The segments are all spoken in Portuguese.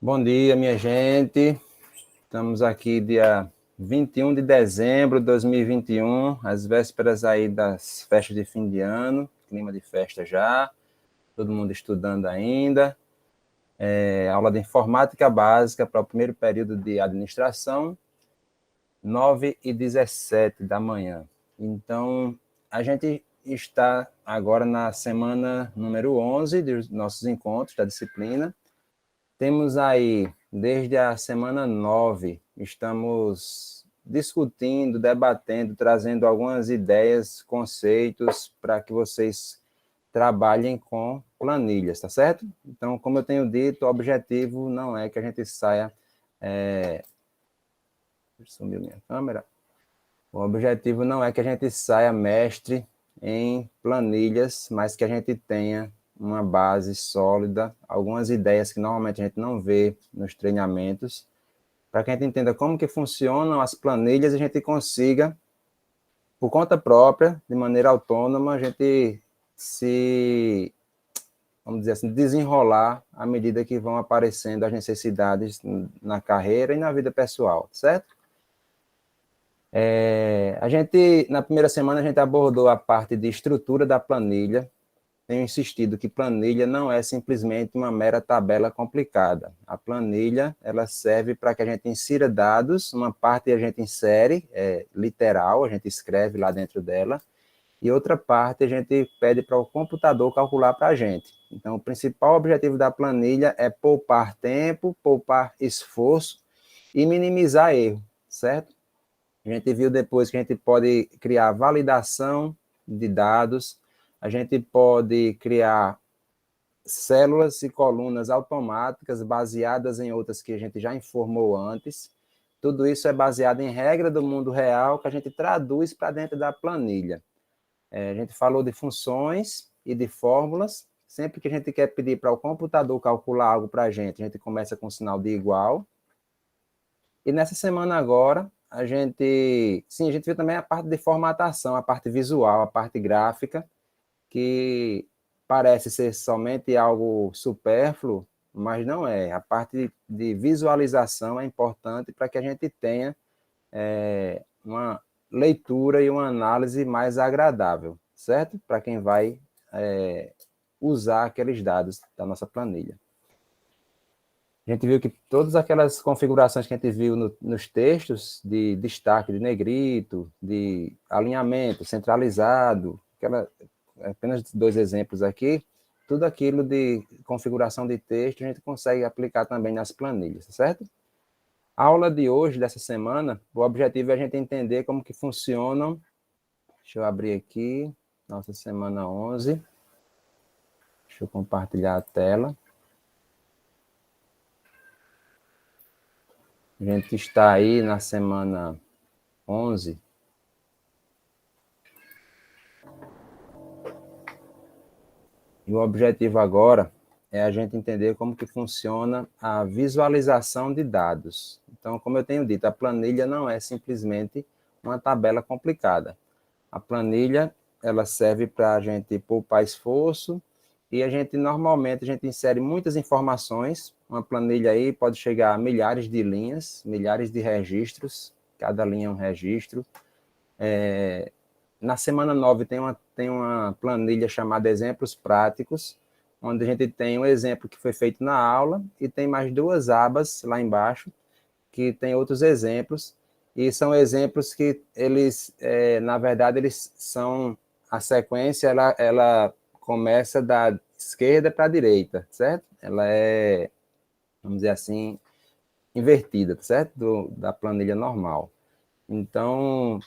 Bom dia, minha gente. Estamos aqui dia 21 de dezembro de 2021, às vésperas aí das festas de fim de ano, clima de festa já, todo mundo estudando ainda. Aula de informática básica para o primeiro período de administração, 9h17 da manhã. Então, a gente está agora na semana número 11 dos nossos encontros da disciplina. Temos aí, desde a semana 9, estamos discutindo, debatendo, trazendo algumas ideias, conceitos para que vocês trabalhem com planilhas, tá certo? Então, como eu tenho dito, o objetivo não é que a gente saia... Sumiu minha câmera. O objetivo não é que a gente saia mestre em planilhas, mas que a gente tenha uma base sólida, algumas ideias que normalmente a gente não vê nos treinamentos, para que a gente entenda como que funcionam as planilhas e a gente consiga, por conta própria, de maneira autônoma, a gente se, vamos dizer assim, desenrolar à medida que vão aparecendo as necessidades na carreira e na vida pessoal, certo? Na primeira semana, a gente abordou a parte de estrutura da planilha. Tenho insistido que planilha não é simplesmente uma mera tabela complicada. A planilha, ela serve para que a gente insira dados, uma parte a gente insere, literal, a gente escreve lá dentro dela, e outra parte a gente pede para o computador calcular para a gente. Então, o principal objetivo da planilha é poupar tempo, poupar esforço e minimizar erro, certo? A gente viu depois que a gente pode criar validação de dados, a gente pode criar células e colunas automáticas baseadas em outras que a gente já informou antes. Tudo isso é baseado em regra do mundo real que a gente traduz para dentro da planilha. A gente falou de funções e de fórmulas. Sempre que a gente quer pedir para o computador calcular algo para a gente começa com o sinal de igual. E nessa semana agora, a gente viu também a parte de formatação, a parte visual, a parte gráfica, que parece ser somente algo supérfluo, mas não é. A parte de visualização é importante para que a gente tenha uma leitura e uma análise mais agradável, certo? Para quem vai usar aqueles dados da nossa planilha. A gente viu que todas aquelas configurações que a gente viu nos textos, de destaque de negrito, de alinhamento centralizado, apenas 2 exemplos aqui, tudo aquilo de configuração de texto a gente consegue aplicar também nas planilhas, certo? A aula de hoje, dessa semana, o objetivo é a gente entender como que funcionam, deixa eu abrir aqui, nossa semana 11, deixa eu compartilhar a tela. A gente está aí na semana 11. E o objetivo agora é a gente entender como que funciona a visualização de dados. Então, como eu tenho dito, a planilha não é simplesmente uma tabela complicada. A planilha, ela serve para a gente poupar esforço e normalmente, a gente insere muitas informações. Uma planilha aí pode chegar a milhares de linhas, milhares de registros, cada linha é um registro. Na semana 9 tem uma planilha chamada Exemplos Práticos, onde a gente tem um exemplo que foi feito na aula e tem mais 2 abas lá embaixo, que tem outros exemplos, e são exemplos que eles, na verdade, eles são, a sequência, ela começa da esquerda para a direita, certo? Ela é, vamos dizer assim, invertida, certo? Da planilha normal. Então,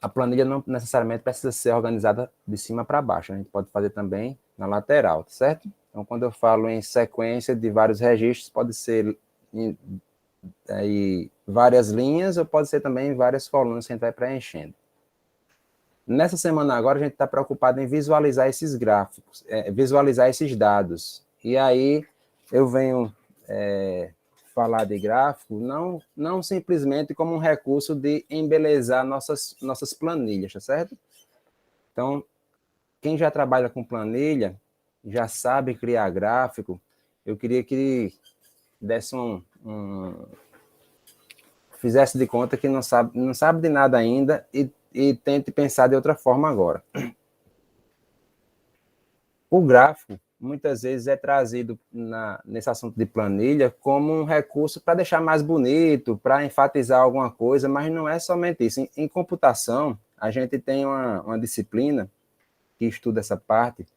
a planilha não necessariamente precisa ser organizada de cima para baixo, a gente pode fazer também na lateral, certo? Então, quando eu falo em sequência de vários registros, pode ser aí várias linhas ou pode ser também várias colunas que a gente vai preenchendo. Nessa semana agora, a gente está preocupado em visualizar esses gráficos, visualizar esses dados. E aí eu venho falar de gráfico não simplesmente como um recurso de embelezar nossas planilhas, tá certo? Então, quem já trabalha com planilha, já sabe criar gráfico, eu queria que desse fizesse de conta que não sabe de nada ainda e tente pensar de outra forma agora. O gráfico, muitas vezes, é trazido nesse assunto de planilha como um recurso para deixar mais bonito, para enfatizar alguma coisa, mas não é somente isso. Em computação, a gente tem uma disciplina que estuda essa parte,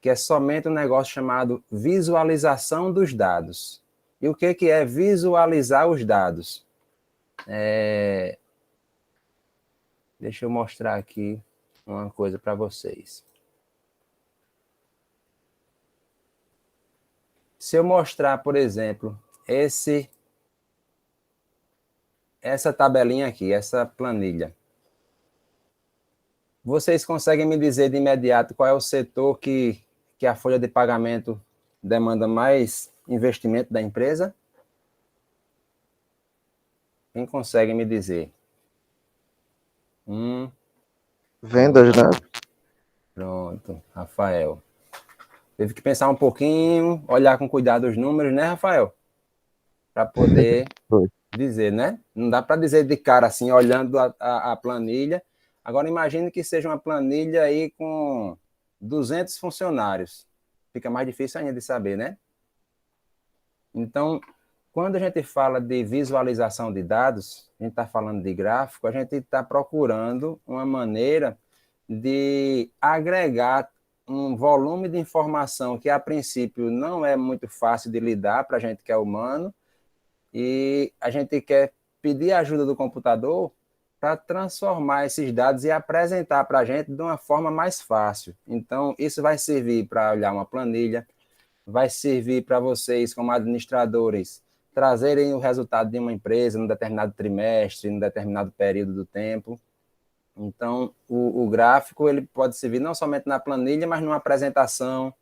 que é somente um negócio chamado visualização dos dados. E o que é visualizar os dados? Deixa eu mostrar aqui uma coisa para vocês. Se eu mostrar, por exemplo, essa tabelinha aqui, essa planilha, vocês conseguem me dizer de imediato qual é o setor que a folha de pagamento demanda mais investimento da empresa? Quem consegue me dizer? Vendas, né? Pronto, Rafael. Teve que pensar um pouquinho, olhar com cuidado os números, né, Rafael? Para poder dizer, né? Não dá para dizer de cara assim, olhando a planilha. Agora, imagine que seja uma planilha aí com 200 funcionários. Fica mais difícil ainda de saber, né? Então, quando a gente fala de visualização de dados, a gente está falando de gráfico, a gente está procurando uma maneira de agregar um volume de informação que, a princípio, não é muito fácil de lidar para a gente que é humano, e a gente quer pedir a ajuda do computador para transformar esses dados e apresentar para a gente de uma forma mais fácil. Então, isso vai servir para olhar uma planilha, vai servir para vocês, como administradores, trazerem o resultado de uma empresa num determinado trimestre, num determinado período do tempo. Então, o gráfico ele pode servir não somente na planilha, mas numa apresentação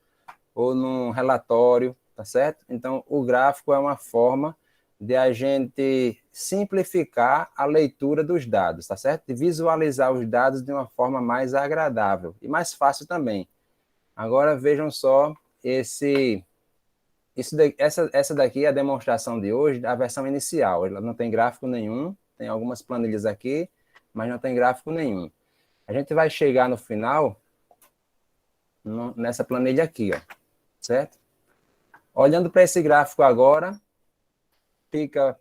ou num relatório, tá certo? Então, o gráfico é uma forma de a gente simplificar a leitura dos dados, tá certo? De visualizar os dados de uma forma mais agradável e mais fácil também. Agora, vejam só essa daqui é a demonstração de hoje, a versão inicial. Ela não tem gráfico nenhum, tem algumas planilhas aqui, mas não tem gráfico nenhum. A gente vai chegar no final nessa planilha aqui, ó, certo? Olhando para esse gráfico agora, fica...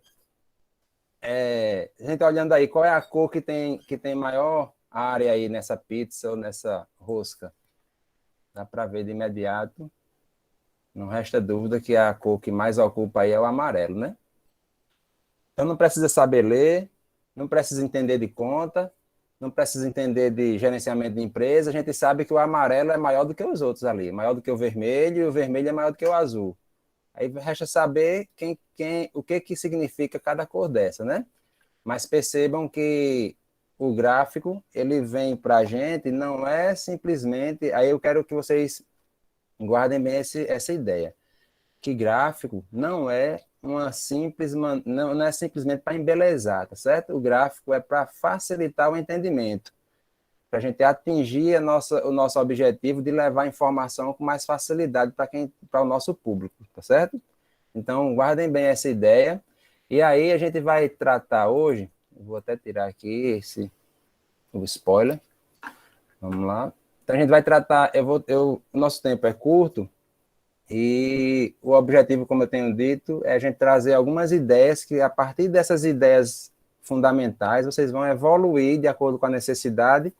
a gente olhando aí, qual é a cor que tem maior área aí nessa pizza ou nessa rosca? Dá para ver de imediato. Não resta dúvida que a cor que mais ocupa aí é o amarelo, né? Então não precisa saber ler, não precisa entender de conta, não precisa entender de gerenciamento de empresa. A gente sabe que o amarelo é maior do que os outros ali, maior do que o vermelho, e o vermelho é maior do que o azul. Aí resta saber o que significa cada cor dessa, né? Mas percebam que o gráfico, ele vem para a gente, não é simplesmente... Aí eu quero que vocês guardem bem essa ideia, que gráfico não é não é simplesmente para embelezar, tá certo? O gráfico é para facilitar o entendimento, para a gente atingir o nosso objetivo de levar informação com mais facilidade para o nosso público, tá certo? Então, guardem bem essa ideia. E aí a gente vai tratar hoje, vou até tirar aqui o spoiler. Vamos lá. Então a gente vai tratar, o nosso tempo é curto, e o objetivo, como eu tenho dito, é a gente trazer algumas ideias que, a partir dessas ideias fundamentais, vocês vão evoluir de acordo com a necessidade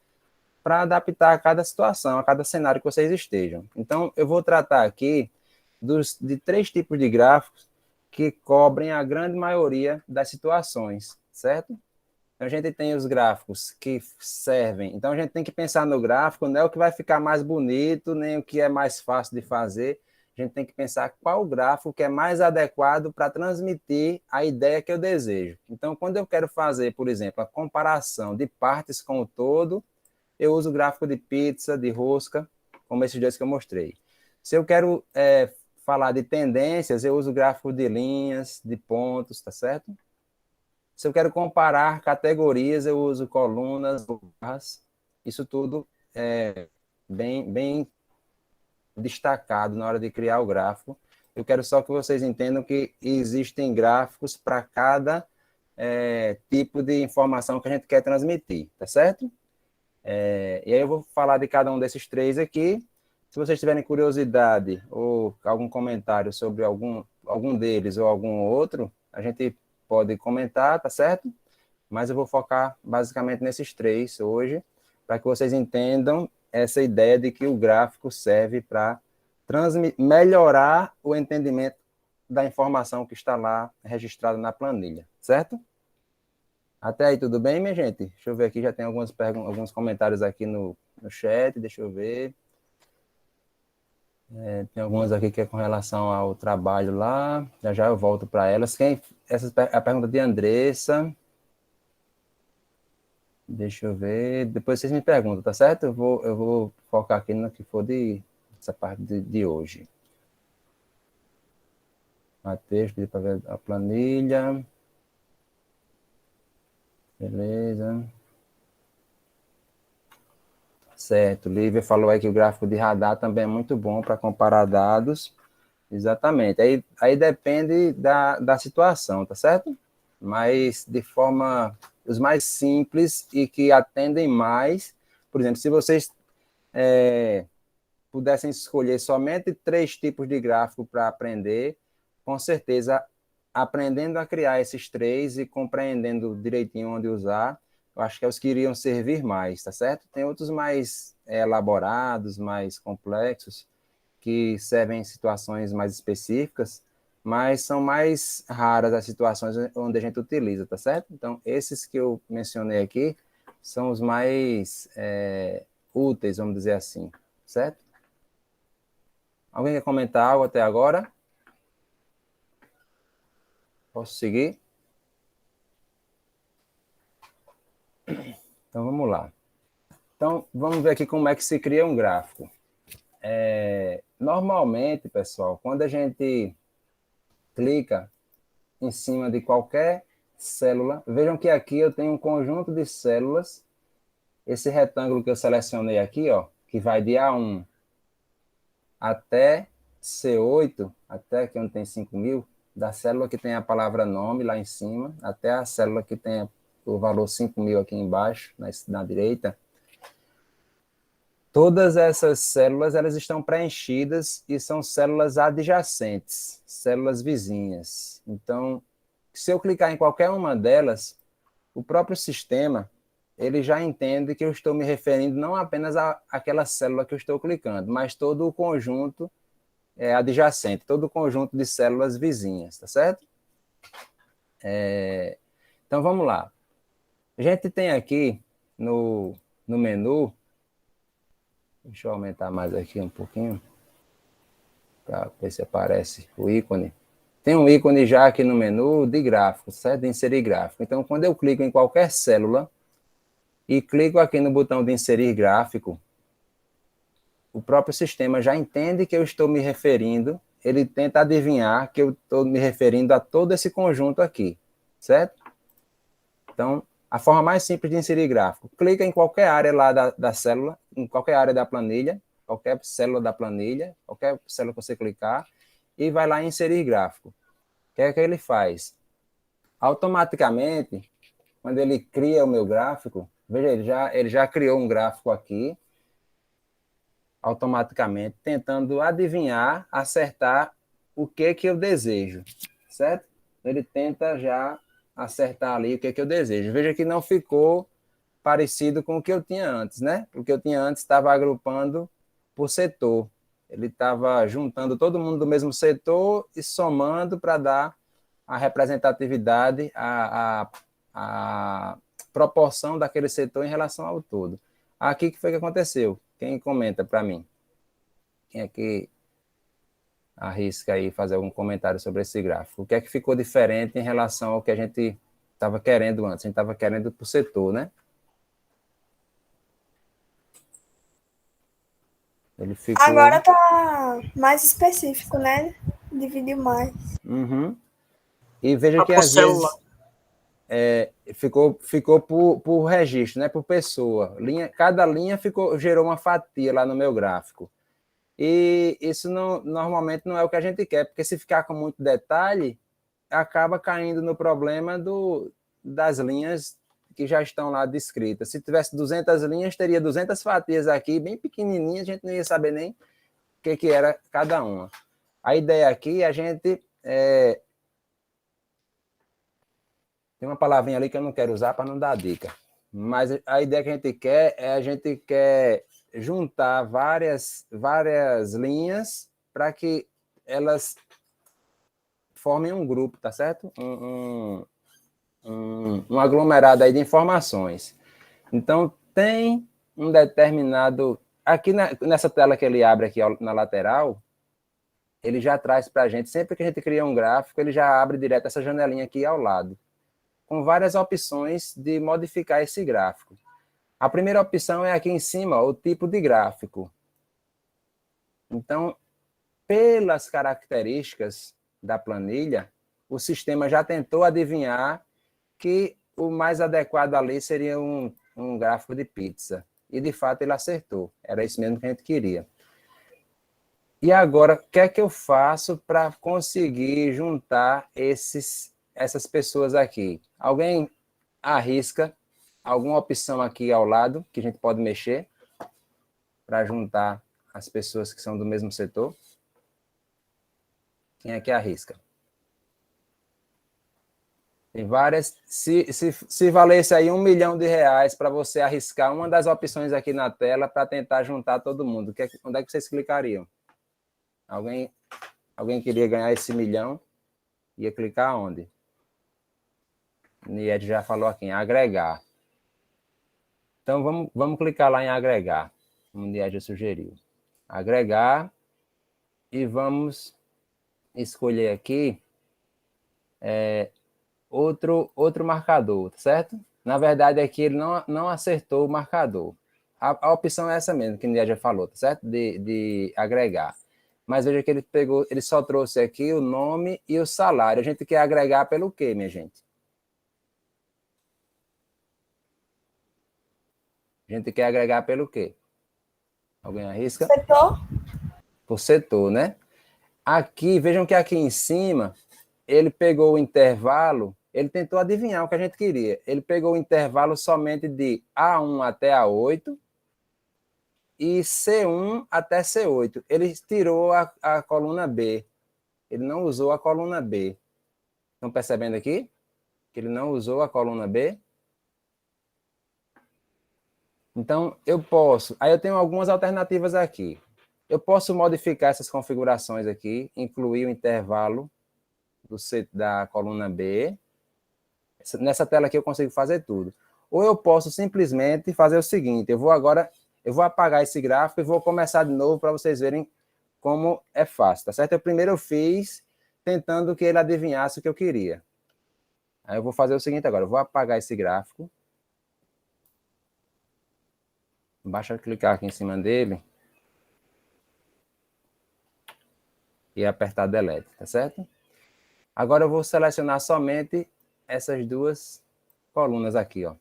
para adaptar a cada situação, a cada cenário que vocês estejam. Então, eu vou tratar aqui de 3 tipos de gráficos que cobrem a grande maioria das situações, certo? Então, a gente tem os gráficos que servem. Então, a gente tem que pensar no gráfico, não é o que vai ficar mais bonito, nem o que é mais fácil de fazer. A gente tem que pensar qual gráfico que é mais adequado para transmitir a ideia que eu desejo. Então, quando eu quero fazer, por exemplo, a comparação de partes com o todo, eu uso o gráfico de pizza, de rosca, como esses dois que eu mostrei. Se eu quero falar de tendências, eu uso o gráfico de linhas, de pontos, tá certo? Se eu quero comparar categorias, eu uso colunas, barras. Isso tudo é bem destacado na hora de criar o gráfico. Eu quero só que vocês entendam que existem gráficos para cada tipo de informação que a gente quer transmitir, tá certo? E aí eu vou falar de cada um desses três aqui. Se vocês tiverem curiosidade ou algum comentário sobre algum deles ou algum outro, a gente pode comentar, tá certo? Mas eu vou focar basicamente nesses três hoje, para que vocês entendam essa ideia de que o gráfico serve para melhorar o entendimento da informação que está lá registrada na planilha, certo? Até aí, tudo bem, minha gente? Deixa eu ver aqui, já tem alguns comentários aqui no chat, deixa eu ver. Tem algumas aqui que é com relação ao trabalho lá, já eu volto para elas. A pergunta de Andressa. Deixa eu ver, depois vocês me perguntam, tá certo? Eu vou focar aqui no que for essa parte de hoje. Matheus pediu para ver a planilha. Beleza. Certo, Lívia falou aí que o gráfico de radar também é muito bom para comparar dados. Exatamente. Aí depende da situação, tá certo? Mas de forma, os mais simples e que atendem mais, por exemplo, se vocês pudessem escolher somente 3 tipos de gráfico para aprender, com certeza, aprendendo a criar esses 3 e compreendendo direitinho onde usar, eu acho que é os que iriam servir mais, tá certo? Tem outros mais elaborados, mais complexos, que servem em situações mais específicas, mas são mais raras as situações onde a gente utiliza, tá certo? Então, esses que eu mencionei aqui são os mais úteis, vamos dizer assim, certo? Alguém quer comentar algo até agora? Posso seguir? Então, vamos lá. Então, vamos ver aqui como é que se cria um gráfico. Normalmente, pessoal, quando a gente clica em cima de qualquer célula, vejam que aqui eu tenho um conjunto de células, esse retângulo que eu selecionei aqui, ó, que vai de A1 até C8, até que onde tem 5.000, da célula que tem a palavra nome lá em cima, até a célula que tem o valor 5.000 aqui embaixo, na direita, todas essas células elas estão preenchidas e são células adjacentes, células vizinhas. Então, se eu clicar em qualquer uma delas, o próprio sistema ele já entende que eu estou me referindo não apenas àquela célula que eu estou clicando, mas todo o conjunto adjacente, todo o conjunto de células vizinhas, tá certo? Então, vamos lá. A gente tem aqui no menu, deixa eu aumentar mais aqui um pouquinho, para ver se aparece o ícone. Tem um ícone já aqui no menu de gráfico, certo? De inserir gráfico. Então, quando eu clico em qualquer célula e clico aqui no botão de inserir gráfico, o próprio sistema já entende que eu estou me referindo, ele tenta adivinhar que eu estou me referindo a todo esse conjunto aqui, certo? Então, a forma mais simples de inserir gráfico, clica em qualquer área lá da célula, em qualquer área da planilha, qualquer célula da planilha, qualquer célula que você clicar, e vai lá em inserir gráfico. O que é que ele faz? Automaticamente, quando ele cria o meu gráfico, veja, ele já criou um gráfico aqui, automaticamente, tentando adivinhar, acertar o que eu desejo, certo? Ele tenta já acertar ali o que eu desejo. Veja que não ficou parecido com o que eu tinha antes, né? O que eu tinha antes estava agrupando por setor. Ele estava juntando todo mundo do mesmo setor e somando para dar a representatividade, a proporção daquele setor em relação ao todo. Aqui, o que foi que aconteceu? Quem comenta para mim? Quem é que arrisca aí fazer algum comentário sobre esse gráfico? O que é que ficou diferente em relação ao que a gente estava querendo antes? A gente estava querendo por setor, né? Ele ficou... Agora tá mais específico, né? Dividiu mais. Uhum. E veja que às vezes ficou por registro, né? Por pessoa. Cada linha gerou uma fatia lá no meu gráfico. E isso normalmente não é o que a gente quer, porque se ficar com muito detalhe, acaba caindo no problema das linhas que já estão lá descritas. Se tivesse 200 linhas, teria 200 fatias aqui, bem pequenininhas, a gente não ia saber nem o que era cada uma. A ideia aqui é a gente... tem uma palavrinha ali que eu não quero usar para não dar dica. Mas a ideia que a gente quer juntar várias linhas para que elas formem um grupo, tá certo? Um aglomerado aí de informações. Então, tem um determinado... Aqui nessa tela que ele abre aqui na lateral, ele já traz para a gente, sempre que a gente cria um gráfico, ele já abre direto essa janelinha aqui ao lado, com várias opções de modificar esse gráfico. A primeira opção é aqui em cima, o tipo de gráfico. Então, pelas características da planilha, o sistema já tentou adivinhar que o mais adequado ali seria um gráfico de pizza. E, de fato, ele acertou. Era isso mesmo que a gente queria. E agora, o que é que eu faço para conseguir juntar essas pessoas aqui? Alguém arrisca alguma opção aqui ao lado que a gente pode mexer para juntar as pessoas que são do mesmo setor? Quem é que arrisca? Tem várias. Se valesse aí R$1 milhão para você arriscar uma das opções aqui na tela para tentar juntar todo mundo, onde é que vocês clicariam? Alguém queria ganhar esse milhão? Ia clicar onde? Nied já falou aqui, em agregar. Então, vamos clicar lá em agregar, como o Nied já sugeriu. Agregar, e vamos escolher aqui outro marcador, certo? Na verdade, aqui ele não acertou o marcador. A opção é essa mesmo, que o Nied já falou, tá certo? De agregar. Mas veja que ele só trouxe aqui o nome e o salário. A gente quer agregar pelo quê, minha gente? A gente quer agregar pelo quê? Alguém arrisca? Setor? Por setor, né? Aqui, vejam que aqui em cima, ele pegou o intervalo, ele tentou adivinhar o que a gente queria. Ele pegou o intervalo somente de A1 até A8 e C1 até C8. Ele tirou a coluna B. Ele não usou a coluna B. Estão percebendo aqui? Que ele não usou a coluna B? Então, aí eu tenho algumas alternativas aqui. Eu posso modificar essas configurações aqui, incluir o intervalo da coluna B. Nessa tela aqui eu consigo fazer tudo. Ou eu posso simplesmente fazer o seguinte, eu vou apagar esse gráfico e vou começar de novo para vocês verem como é fácil, tá certo? Primeiro eu fiz tentando que ele adivinhasse o que eu queria. Aí eu vou fazer o seguinte agora, eu vou apagar esse gráfico. Basta clicar aqui em cima dele e apertar Delete, tá certo? Agora eu vou selecionar somente essas duas colunas aqui, ó.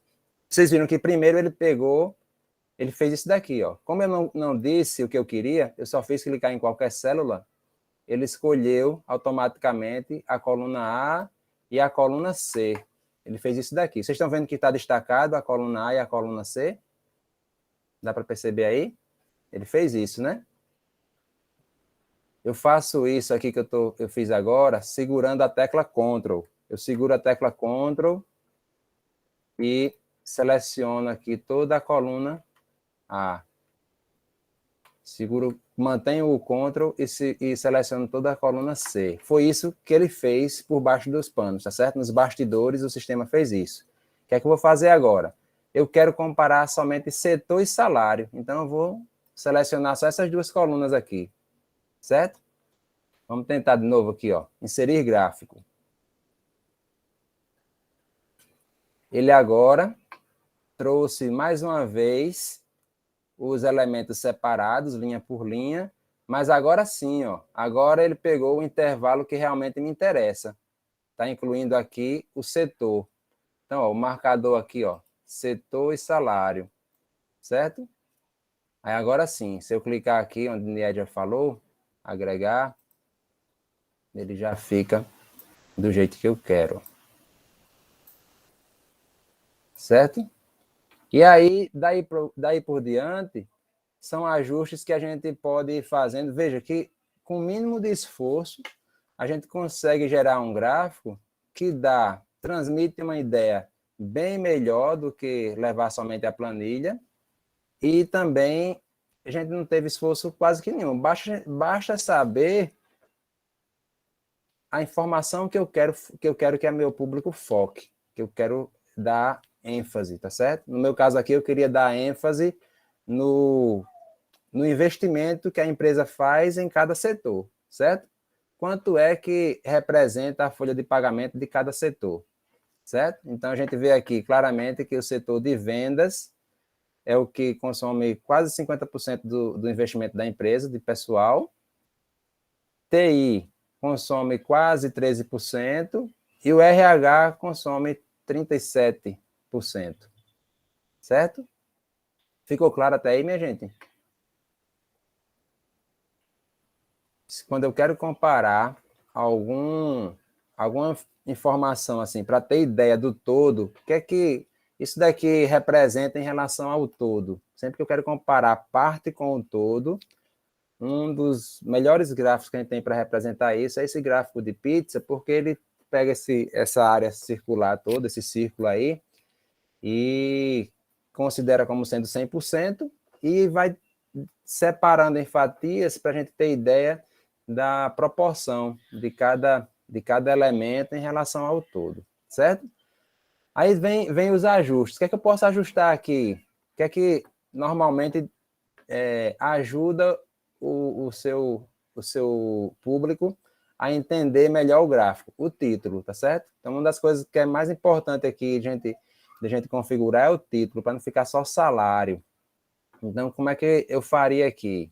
Vocês viram que primeiro ele fez isso daqui, ó. Como eu não disse o que eu queria, eu só fiz clicar em qualquer célula, ele escolheu automaticamente a coluna A e a coluna C. Ele fez isso daqui. Vocês estão vendo que está destacado a coluna A e a coluna C? Dá para perceber aí? Ele fez isso, né? Eu faço isso aqui que eu fiz agora, segurando a tecla Ctrl. Eu seguro a tecla Ctrl e seleciono aqui toda a coluna A. Mantenho o Ctrl e seleciono toda a coluna C. Foi isso que ele fez por baixo dos panos, tá certo? Nos bastidores o sistema fez isso. O que é que eu vou fazer agora? Eu quero comparar somente setor e salário. Então eu vou selecionar só essas duas colunas aqui, certo? Vamos tentar de novo aqui, ó. Inserir gráfico. Ele agora trouxe mais uma vez os elementos separados, linha por linha, mas agora sim, ó. Agora ele pegou o intervalo que realmente me interessa. Está incluindo aqui o setor. Então, ó, o marcador aqui, ó, setor e salário, certo? Aí agora sim, se eu clicar aqui onde Niedia falou, agregar, ele já fica do jeito que eu quero. Certo? E aí, daí por diante, são ajustes que a gente pode ir fazendo. Veja que, com o mínimo de esforço, a gente consegue gerar um gráfico que transmite uma ideia bem melhor do que levar somente a planilha, e também a gente não teve esforço quase que nenhum. Basta saber a informação que eu quero que o meu público foque, que eu quero dar ênfase, tá certo? No meu caso aqui, eu queria dar ênfase no investimento que a empresa faz em cada setor, certo? Quanto é que representa a folha de pagamento de cada setor, certo? Então, a gente vê aqui claramente que o setor de vendas é o que consome quase 50% do investimento da empresa, de pessoal. TI consome quase 13%, e o RH consome 37%. Certo? Ficou claro até aí, minha gente? Quando eu quero comparar alguma informação assim, para ter ideia do todo, o que é que isso daqui representa em relação ao todo? Sempre que eu quero comparar parte com o todo, um dos melhores gráficos que a gente tem para representar isso é esse gráfico de pizza, porque ele pega essa área circular toda, esse círculo aí, e considera como sendo 100%, e vai separando em fatias para a gente ter ideia da proporção de cada elemento em relação ao todo, certo? Aí vem os ajustes. O que é que eu posso ajustar aqui? O que é que normalmente ajuda o seu público a entender melhor o gráfico? O título, tá certo? Então, uma das coisas que é mais importante aqui de gente configurar é o título, para não ficar só salário. Então, como é que eu faria aqui?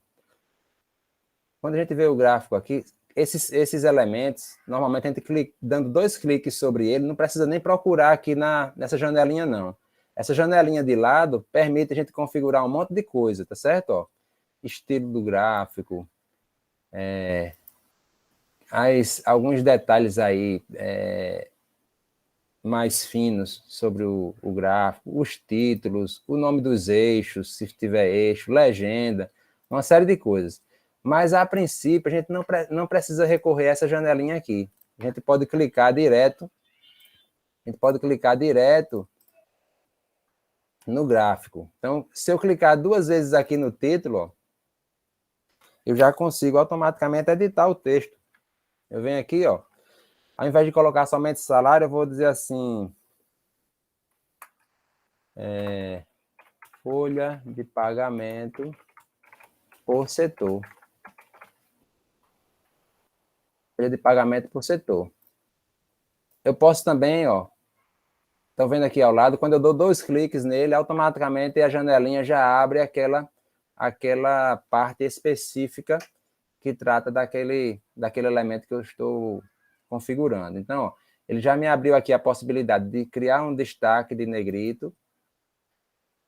Quando a gente vê o gráfico aqui, esses elementos, normalmente a gente dando 2 cliques sobre ele, não precisa nem procurar aqui nessa janelinha, não. Essa janelinha de lado permite a gente configurar um monte de coisa, tá certo? Ó, estilo do gráfico, alguns detalhes aí mais finos sobre o gráfico, os títulos, o nome dos eixos, se tiver eixo, legenda, uma série de coisas. Mas, a princípio, a gente não precisa recorrer a essa janelinha aqui. A gente pode clicar direto no gráfico. Então, se eu clicar 2 vezes aqui no título, ó, eu já consigo automaticamente editar o texto. Eu venho aqui, ó, ao invés de colocar somente salário, eu vou dizer assim, folha de pagamento por setor. Folha de pagamento por setor. Eu posso também, ó, estão vendo aqui ao lado, quando eu dou 2 cliques nele, automaticamente a janelinha já abre aquela parte específica que trata daquele elemento que eu estou configurando. Então, ó, ele já me abriu aqui a possibilidade de criar um destaque de negrito,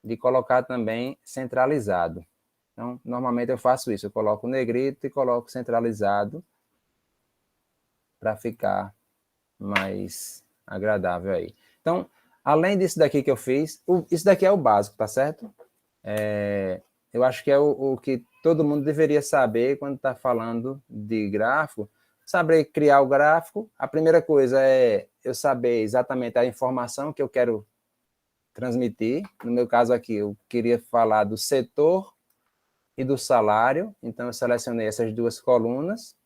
de colocar também centralizado. Então, normalmente eu faço isso, eu coloco negrito e coloco centralizado para ficar mais agradável aí. Então, além disso daqui que eu fiz, isso daqui é o básico, tá certo? Eu acho que é o que todo mundo deveria saber quando está falando de gráfico. Saber criar o gráfico, a primeira coisa é eu saber exatamente a informação que eu quero transmitir. No meu caso aqui, eu queria falar do setor e do salário, então eu selecionei essas 2 colunas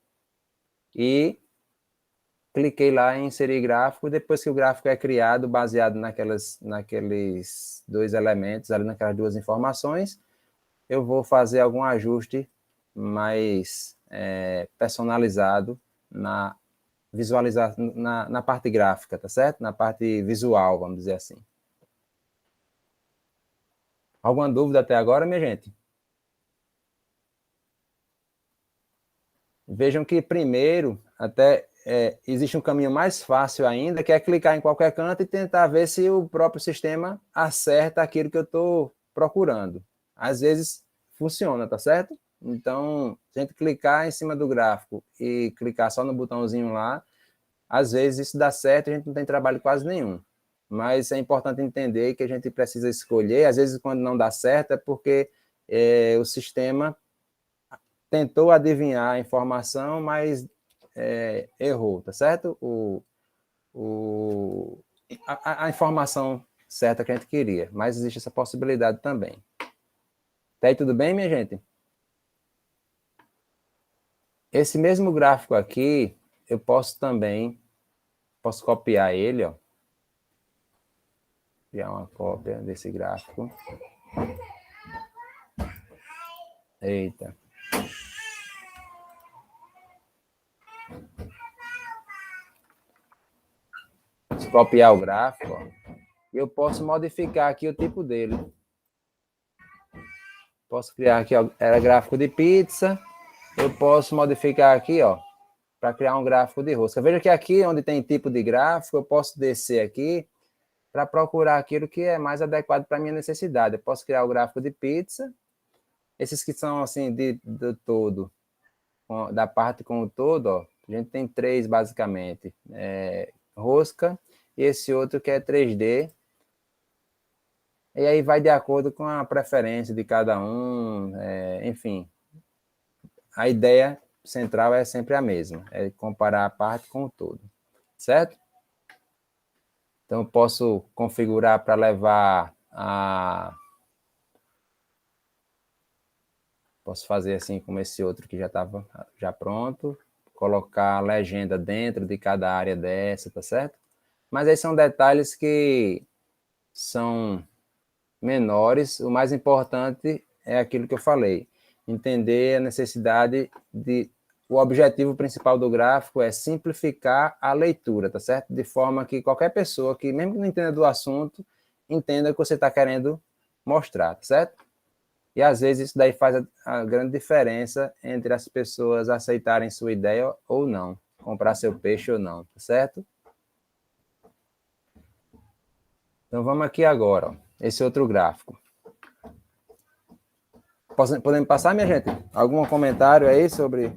e cliquei lá em inserir gráfico. Depois que o gráfico é criado, baseado naqueles 2 elementos, ali naquelas 2 informações, eu vou fazer algum ajuste mais personalizado na visualização, na parte gráfica, tá certo? Na parte visual, vamos dizer assim. Alguma dúvida até agora, minha gente? Vejam que primeiro, até existe um caminho mais fácil ainda, que é clicar em qualquer canto e tentar ver se o próprio sistema acerta aquilo que eu estou procurando. Às vezes funciona, tá certo? Então, se a gente clicar em cima do gráfico e clicar só no botãozinho lá, às vezes isso dá certo e a gente não tem trabalho quase nenhum. Mas é importante entender que a gente precisa escolher, às vezes quando não dá certo é porque o sistema tentou adivinhar a informação, mas errou, tá certo? A informação certa que a gente queria, mas existe essa possibilidade também. Tá aí tudo bem, minha gente? Esse mesmo gráfico aqui, eu posso copiar ele, ó. Criar uma cópia desse gráfico. Eita. Se copiar o gráfico, ó, eu posso modificar aqui o tipo dele. Posso criar aqui, ó, era gráfico de pizza. Eu posso modificar aqui, ó, para criar um gráfico de rosca. Veja que aqui, onde tem tipo de gráfico, eu posso descer aqui para procurar aquilo que é mais adequado para a minha necessidade. Eu posso criar o gráfico de pizza. Esses que são, assim, do todo, da parte com o todo, ó, a gente tem 3, basicamente. Rosca, e esse outro que é 3D. E aí vai de acordo com a preferência de cada um, enfim. A ideia central é sempre a mesma, é comparar a parte com o todo, certo? Então, eu posso configurar para levar a... Posso fazer assim como esse outro que já estava já pronto, colocar a legenda dentro de cada área dessa, tá certo? Mas aí são detalhes que são menores. O mais importante é aquilo que eu falei, entender a necessidade de... O objetivo principal do gráfico é simplificar a leitura, tá certo? De forma que qualquer pessoa que, mesmo que não entenda do assunto, entenda o que você está querendo mostrar, tá certo? E às vezes isso daí faz a grande diferença entre as pessoas aceitarem sua ideia ou não, comprar seu peixe ou não, tá certo? Então vamos aqui agora, ó, esse outro gráfico. Podemos passar, minha gente? Algum comentário aí sobre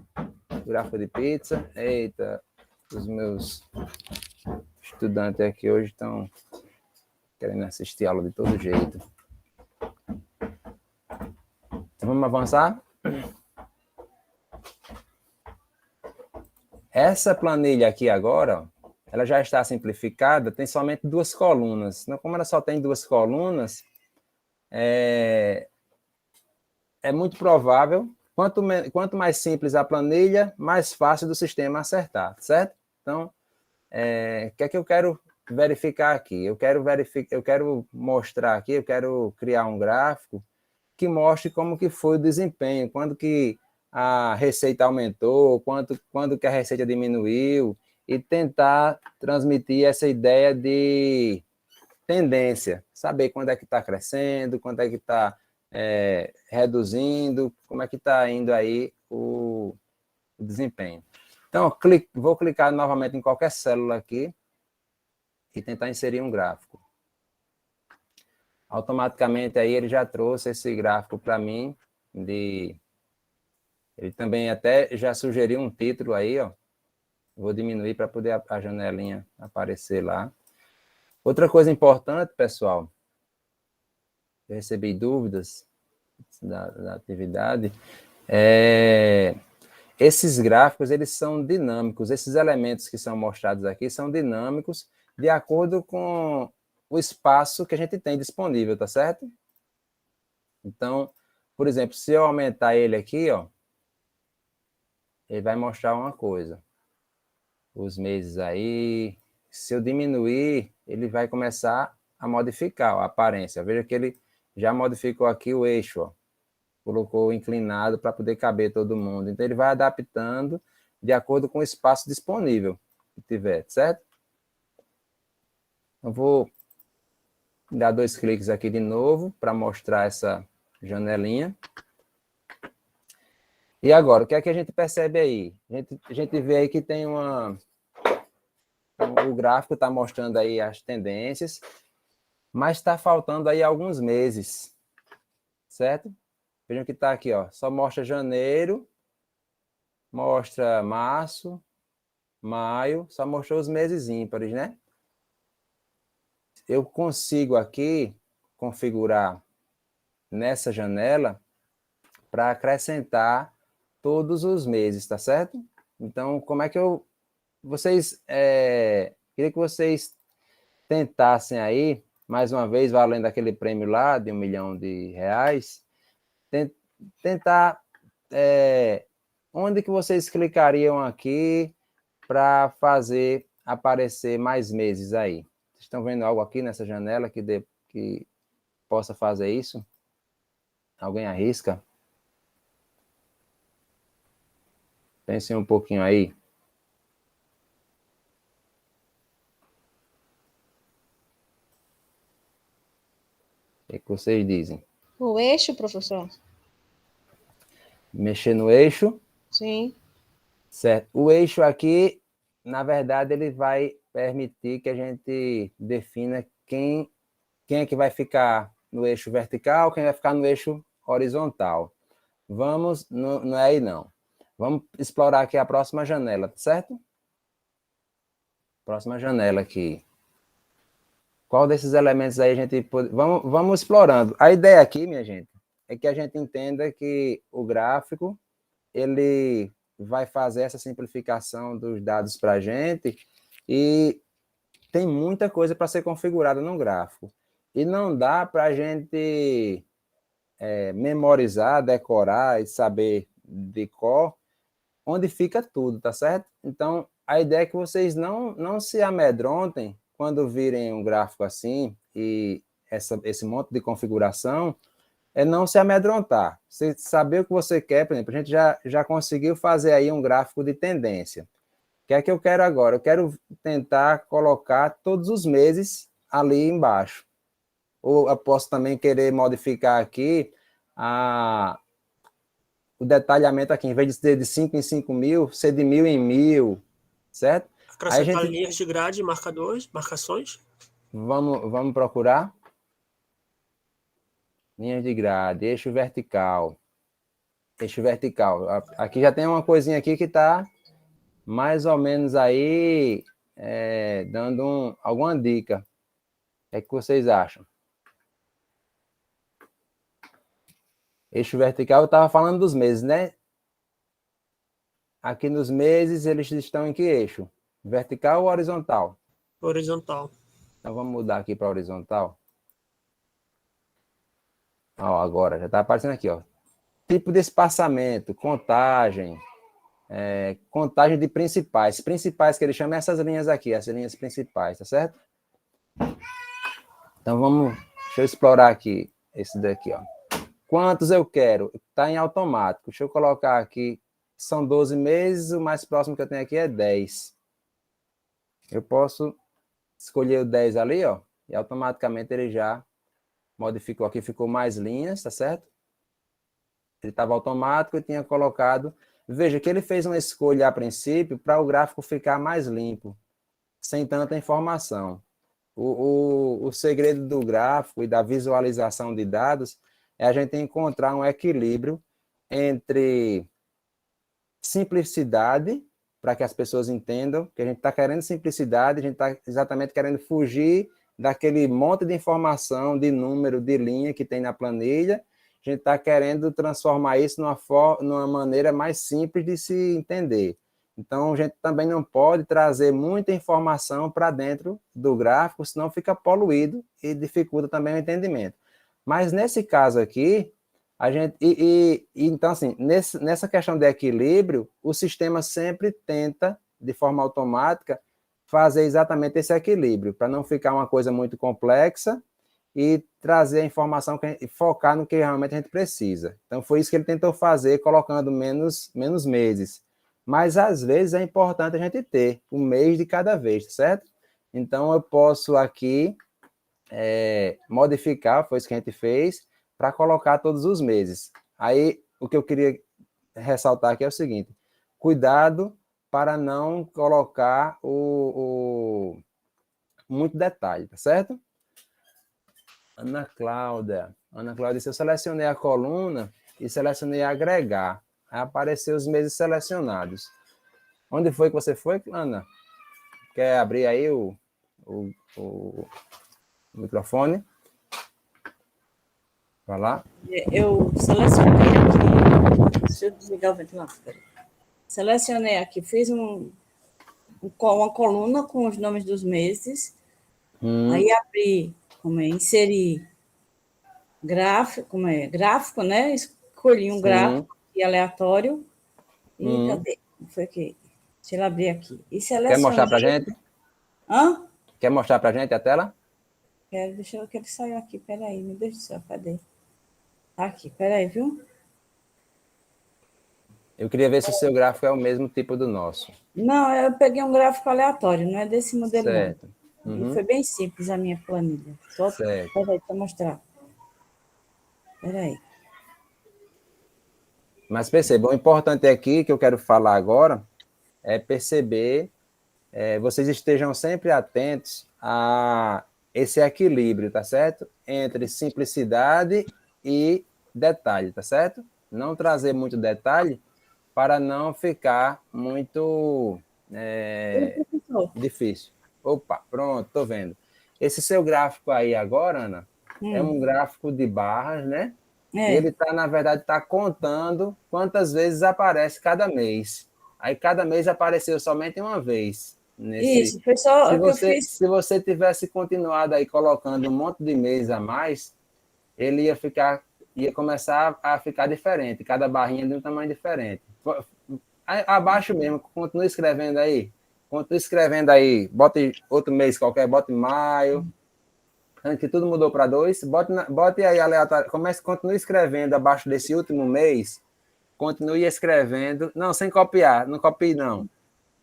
o gráfico de pizza? Eita, os meus estudantes aqui hoje estão querendo assistir aula de todo jeito. Então vamos avançar? Essa planilha aqui agora, ó, ela já está simplificada, tem somente 2 colunas. Então, como ela só tem 2 colunas, é muito provável, quanto mais simples a planilha, mais fácil do sistema acertar, certo? Então, o que é que eu quero verificar aqui? Eu quero mostrar aqui, eu quero criar um gráfico que mostre como que foi o desempenho, quando que a receita aumentou, quando que a receita diminuiu, e tentar transmitir essa ideia de tendência, saber quando é que está crescendo, quando é que está reduzindo, como é que está indo aí o desempenho. Então, vou clicar novamente em qualquer célula aqui e tentar inserir um gráfico. Automaticamente aí ele já trouxe esse gráfico para mim, ele também até já sugeriu um título aí, ó. Vou diminuir para poder a janelinha aparecer lá. Outra coisa importante, pessoal, eu recebi dúvidas da atividade, esses gráficos, eles são dinâmicos, esses elementos que são mostrados aqui são dinâmicos de acordo com o espaço que a gente tem disponível, tá certo? Então, por exemplo, se eu aumentar ele aqui, ó, ele vai mostrar uma coisa. Os meses aí, se eu diminuir, ele vai começar a modificar a aparência. Veja que ele já modificou aqui o eixo, ó. Colocou inclinado para poder caber todo mundo. Então, ele vai adaptando de acordo com o espaço disponível que tiver, certo? Eu vou dar 2 cliques aqui de novo para mostrar essa janelinha. E agora, o que é que a gente percebe aí? A gente vê aí que tem o gráfico está mostrando aí as tendências, mas está faltando aí alguns meses, certo? Vejam que está aqui, ó, só mostra janeiro, mostra março, maio, só mostrou os meses ímpares, né? Eu consigo aqui configurar nessa janela para acrescentar todos os meses, tá certo? Então, como é que eu... queria que vocês tentassem aí, mais uma vez, valendo aquele prêmio lá de R$ 1 milhão, tentar... onde que vocês clicariam aqui para fazer aparecer mais meses aí? Vocês estão vendo algo aqui nessa janela que possa fazer isso? Alguém arrisca? Pensem um pouquinho aí. O que vocês dizem? O eixo, professor? Mexer no eixo? Sim. Certo. O eixo aqui, na verdade, ele vai permitir que a gente defina quem é que vai ficar no eixo vertical, quem vai ficar no eixo horizontal. Vamos, não é aí não. Vamos explorar aqui a próxima janela, certo? Próxima janela aqui. Qual desses elementos aí a gente pode... Vamos explorando. A ideia aqui, minha gente, é que a gente entenda que o gráfico, ele vai fazer essa simplificação dos dados para a gente e tem muita coisa para ser configurada no gráfico. E não dá para a gente memorizar, decorar e saber de cor onde fica tudo, tá certo? Então, a ideia é que vocês não se amedrontem quando virem um gráfico assim e esse monte de configuração, é não se amedrontar. Você saber o que você quer, por exemplo, a gente já conseguiu fazer aí um gráfico de tendência. O que é que eu quero agora? Eu quero tentar colocar todos os meses ali embaixo. Ou eu posso também querer modificar aqui o detalhamento aqui, em vez de ser de 5 em 5 mil, ser de 1.000 em 1.000, certo? Aí a Acrescentar gente... linhas de grade, marcações. Vamos procurar? Linhas de grade, eixo vertical. Eixo vertical. Aqui já tem uma coisinha aqui que está mais ou menos aí dando alguma dica. O que é que vocês acham? Eixo vertical, eu estava falando dos meses, né? Aqui nos meses, eles estão em que eixo? Vertical ou horizontal? Horizontal. Então, vamos mudar aqui para horizontal. Ó, agora, já está aparecendo aqui, ó. Tipo de espaçamento, contagem, contagem de principais. Principais que ele chama essas linhas aqui, essas linhas principais, tá certo? Então, deixa eu explorar aqui esse daqui, ó. Quantos eu quero? Está em automático. Deixa eu colocar aqui, são 12 meses, o mais próximo que eu tenho aqui é 10. Eu posso escolher o 10 ali, ó, e automaticamente ele já modificou aqui, ficou mais linhas, tá certo? Ele estava automático e tinha colocado... Veja que ele fez uma escolha a princípio para o gráfico ficar mais limpo, sem tanta informação. O segredo do gráfico e da visualização de dados é a gente encontrar um equilíbrio entre simplicidade, para que as pessoas entendam que a gente está querendo simplicidade, a gente está exatamente querendo fugir daquele monte de informação, de número, de linha que tem na planilha, a gente está querendo transformar isso numa maneira mais simples de se entender. Então, a gente também não pode trazer muita informação para dentro do gráfico, senão fica poluído e dificulta também o entendimento. Mas, nesse caso aqui, a gente, então, assim, nessa questão de equilíbrio, o sistema sempre tenta, de forma automática, fazer exatamente esse equilíbrio, para não ficar uma coisa muito complexa e trazer a informação, focar no que realmente a gente precisa. Então, foi isso que ele tentou fazer, colocando menos meses. Mas, às vezes, é importante a gente ter um mês de cada vez, certo? Então, eu posso aqui modificar, foi isso que a gente fez, para colocar todos os meses. Aí, o que eu queria ressaltar aqui é o seguinte, cuidado para não colocar muito detalhe, tá certo? Ana Cláudia, se eu selecionei a coluna, e selecionei agregar. Aí apareceu os meses selecionados. Onde foi que você foi, Ana? Quer abrir aí o microfone? Vai lá. Eu selecionei aqui. Deixa eu desligar o ventilador. Selecionei aqui, fiz uma coluna com os nomes dos meses. Aí abri, inserir gráfico, gráfico, né? Escolhi um Sim. gráfico aleatório. E cadê? Foi aqui. Deixa eu abrir aqui. E selecionei. Quer mostrar para a gente? Hã? Quer mostrar para a gente a tela? Quero, deixa eu que ele saiu aqui. Peraí, meu Deus do céu, cadê? Tá aqui, peraí, viu? Eu queria ver se o seu gráfico é o mesmo tipo do nosso. Não, eu peguei um gráfico aleatório, não é desse modelo, Certo. não. E foi bem simples a minha planilha. Certo. Peraí, para mostrar. Peraí. Mas perceba, o importante aqui que eu quero falar agora é perceber, vocês estejam sempre atentos a esse equilíbrio, tá certo? Entre simplicidade e detalhe, tá certo? Não trazer muito detalhe para não ficar muito difícil. Opa, pronto, tô vendo. Esse seu gráfico aí agora, Ana, é um gráfico de barras, né? E ele está, na verdade, está contando quantas vezes aparece cada mês. Aí cada mês apareceu somente uma vez. Isso, foi só o que eu fiz. Se você tivesse continuado aí colocando um monte de mês a mais, ele ia começar a ficar diferente, cada barrinha de um tamanho diferente. Abaixo mesmo, continue escrevendo aí. Continue escrevendo aí, bote outro mês qualquer, bote maio. Que tudo mudou para 2, bote aí aleatório, continue escrevendo abaixo desse último mês, continue escrevendo, não, sem copiar, não copie não,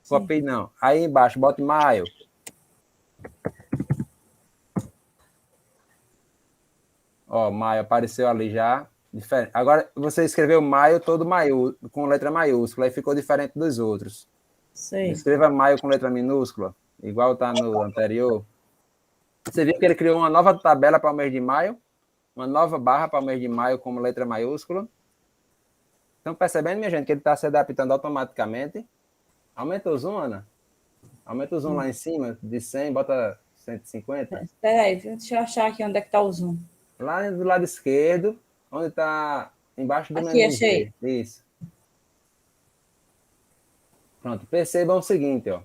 copie não, aí embaixo, bote maio. Ó, maio apareceu ali já, diferente. Agora, você escreveu maio todo maiúsculo, com letra maiúscula, aí ficou diferente dos outros. Sim. Escreva maio com letra minúscula, igual tá no anterior. Você viu que ele criou uma nova tabela para o mês de maio? Uma nova barra para o mês de maio com letra maiúscula. Estão percebendo, minha gente, que ele está se adaptando automaticamente? Aumenta o zoom, Ana. Aumenta o zoom lá em cima, de 100, bota 150. Espera aí, deixa eu achar aqui onde é que está o zoom. Lá do lado esquerdo, onde está embaixo do Aqui, menu. achei. Isso. Pronto, percebam o seguinte, ó.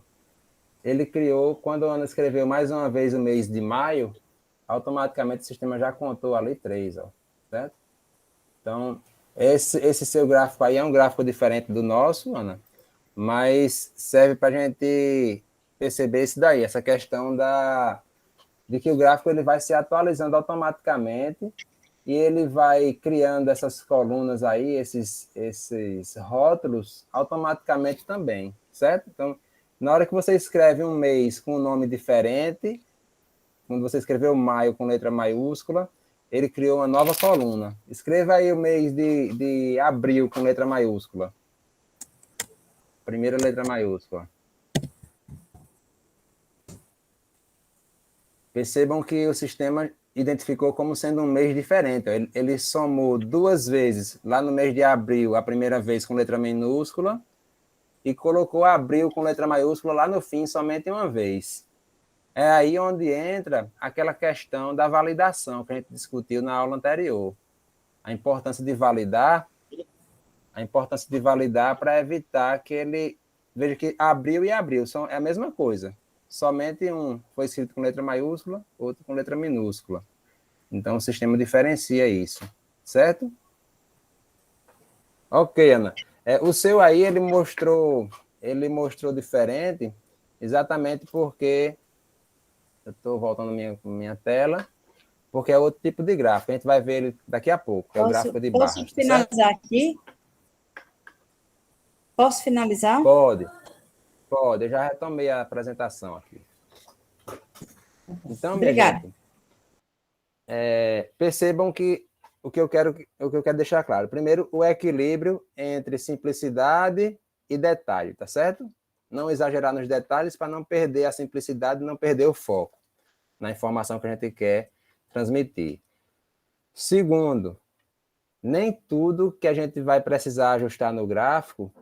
Ele criou, quando a Ana escreveu mais uma vez o mês de maio, automaticamente o sistema já contou ali 3, ó, certo? Então, esse seu gráfico aí é um gráfico diferente do nosso, Ana, mas serve para a gente perceber isso daí, essa questão de que o gráfico ele vai se atualizando automaticamente e ele vai criando essas colunas aí, esses rótulos, automaticamente também, certo? Então, na hora que você escreve um mês com um nome diferente, quando você escreveu maio com letra maiúscula, ele criou uma nova coluna. Escreva aí o mês de abril com letra maiúscula. Primeira letra maiúscula. Percebam que o sistema identificou como sendo um mês diferente. Ele somou 2 vezes, lá no mês de abril, a primeira vez com letra minúscula, e colocou abril com letra maiúscula lá no fim somente uma vez. É aí onde entra aquela questão da validação que a gente discutiu na aula anterior. A importância de validar para evitar que ele... Veja que abril e abril é a mesma coisa. Somente um foi escrito com letra maiúscula, outro com letra minúscula. Então, o sistema diferencia isso, certo? Ok, Ana. O seu aí, ele mostrou diferente, exatamente porque... Eu estou voltando minha tela, porque é outro tipo de gráfico. A gente vai ver ele daqui a pouco, que é o gráfico de barras. Posso finalizar aqui? Posso finalizar? Pode. Eu já retomei a apresentação aqui. Então, minha Obrigada. gente, percebam que o que eu quero deixar claro. Primeiro, o equilíbrio entre simplicidade e detalhe, tá certo? Não exagerar nos detalhes para não perder a simplicidade e não perder o foco na informação que a gente quer transmitir. Segundo, nem tudo que a gente vai precisar ajustar no gráfico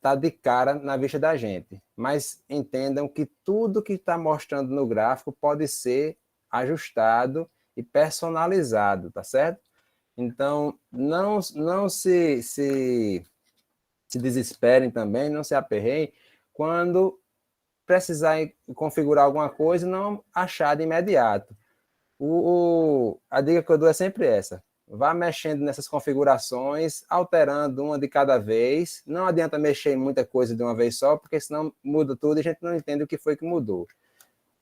tá de cara na vista da gente. Mas entendam que tudo que está mostrando no gráfico pode ser ajustado e personalizado, tá certo? Então, não se desesperem também, não se aperreiem quando precisar configurar alguma coisa e não achar de imediato. A dica que eu dou é sempre essa. Vá mexendo nessas configurações, alterando uma de cada vez. Não adianta mexer em muita coisa de uma vez só, porque senão muda tudo e a gente não entende o que foi que mudou.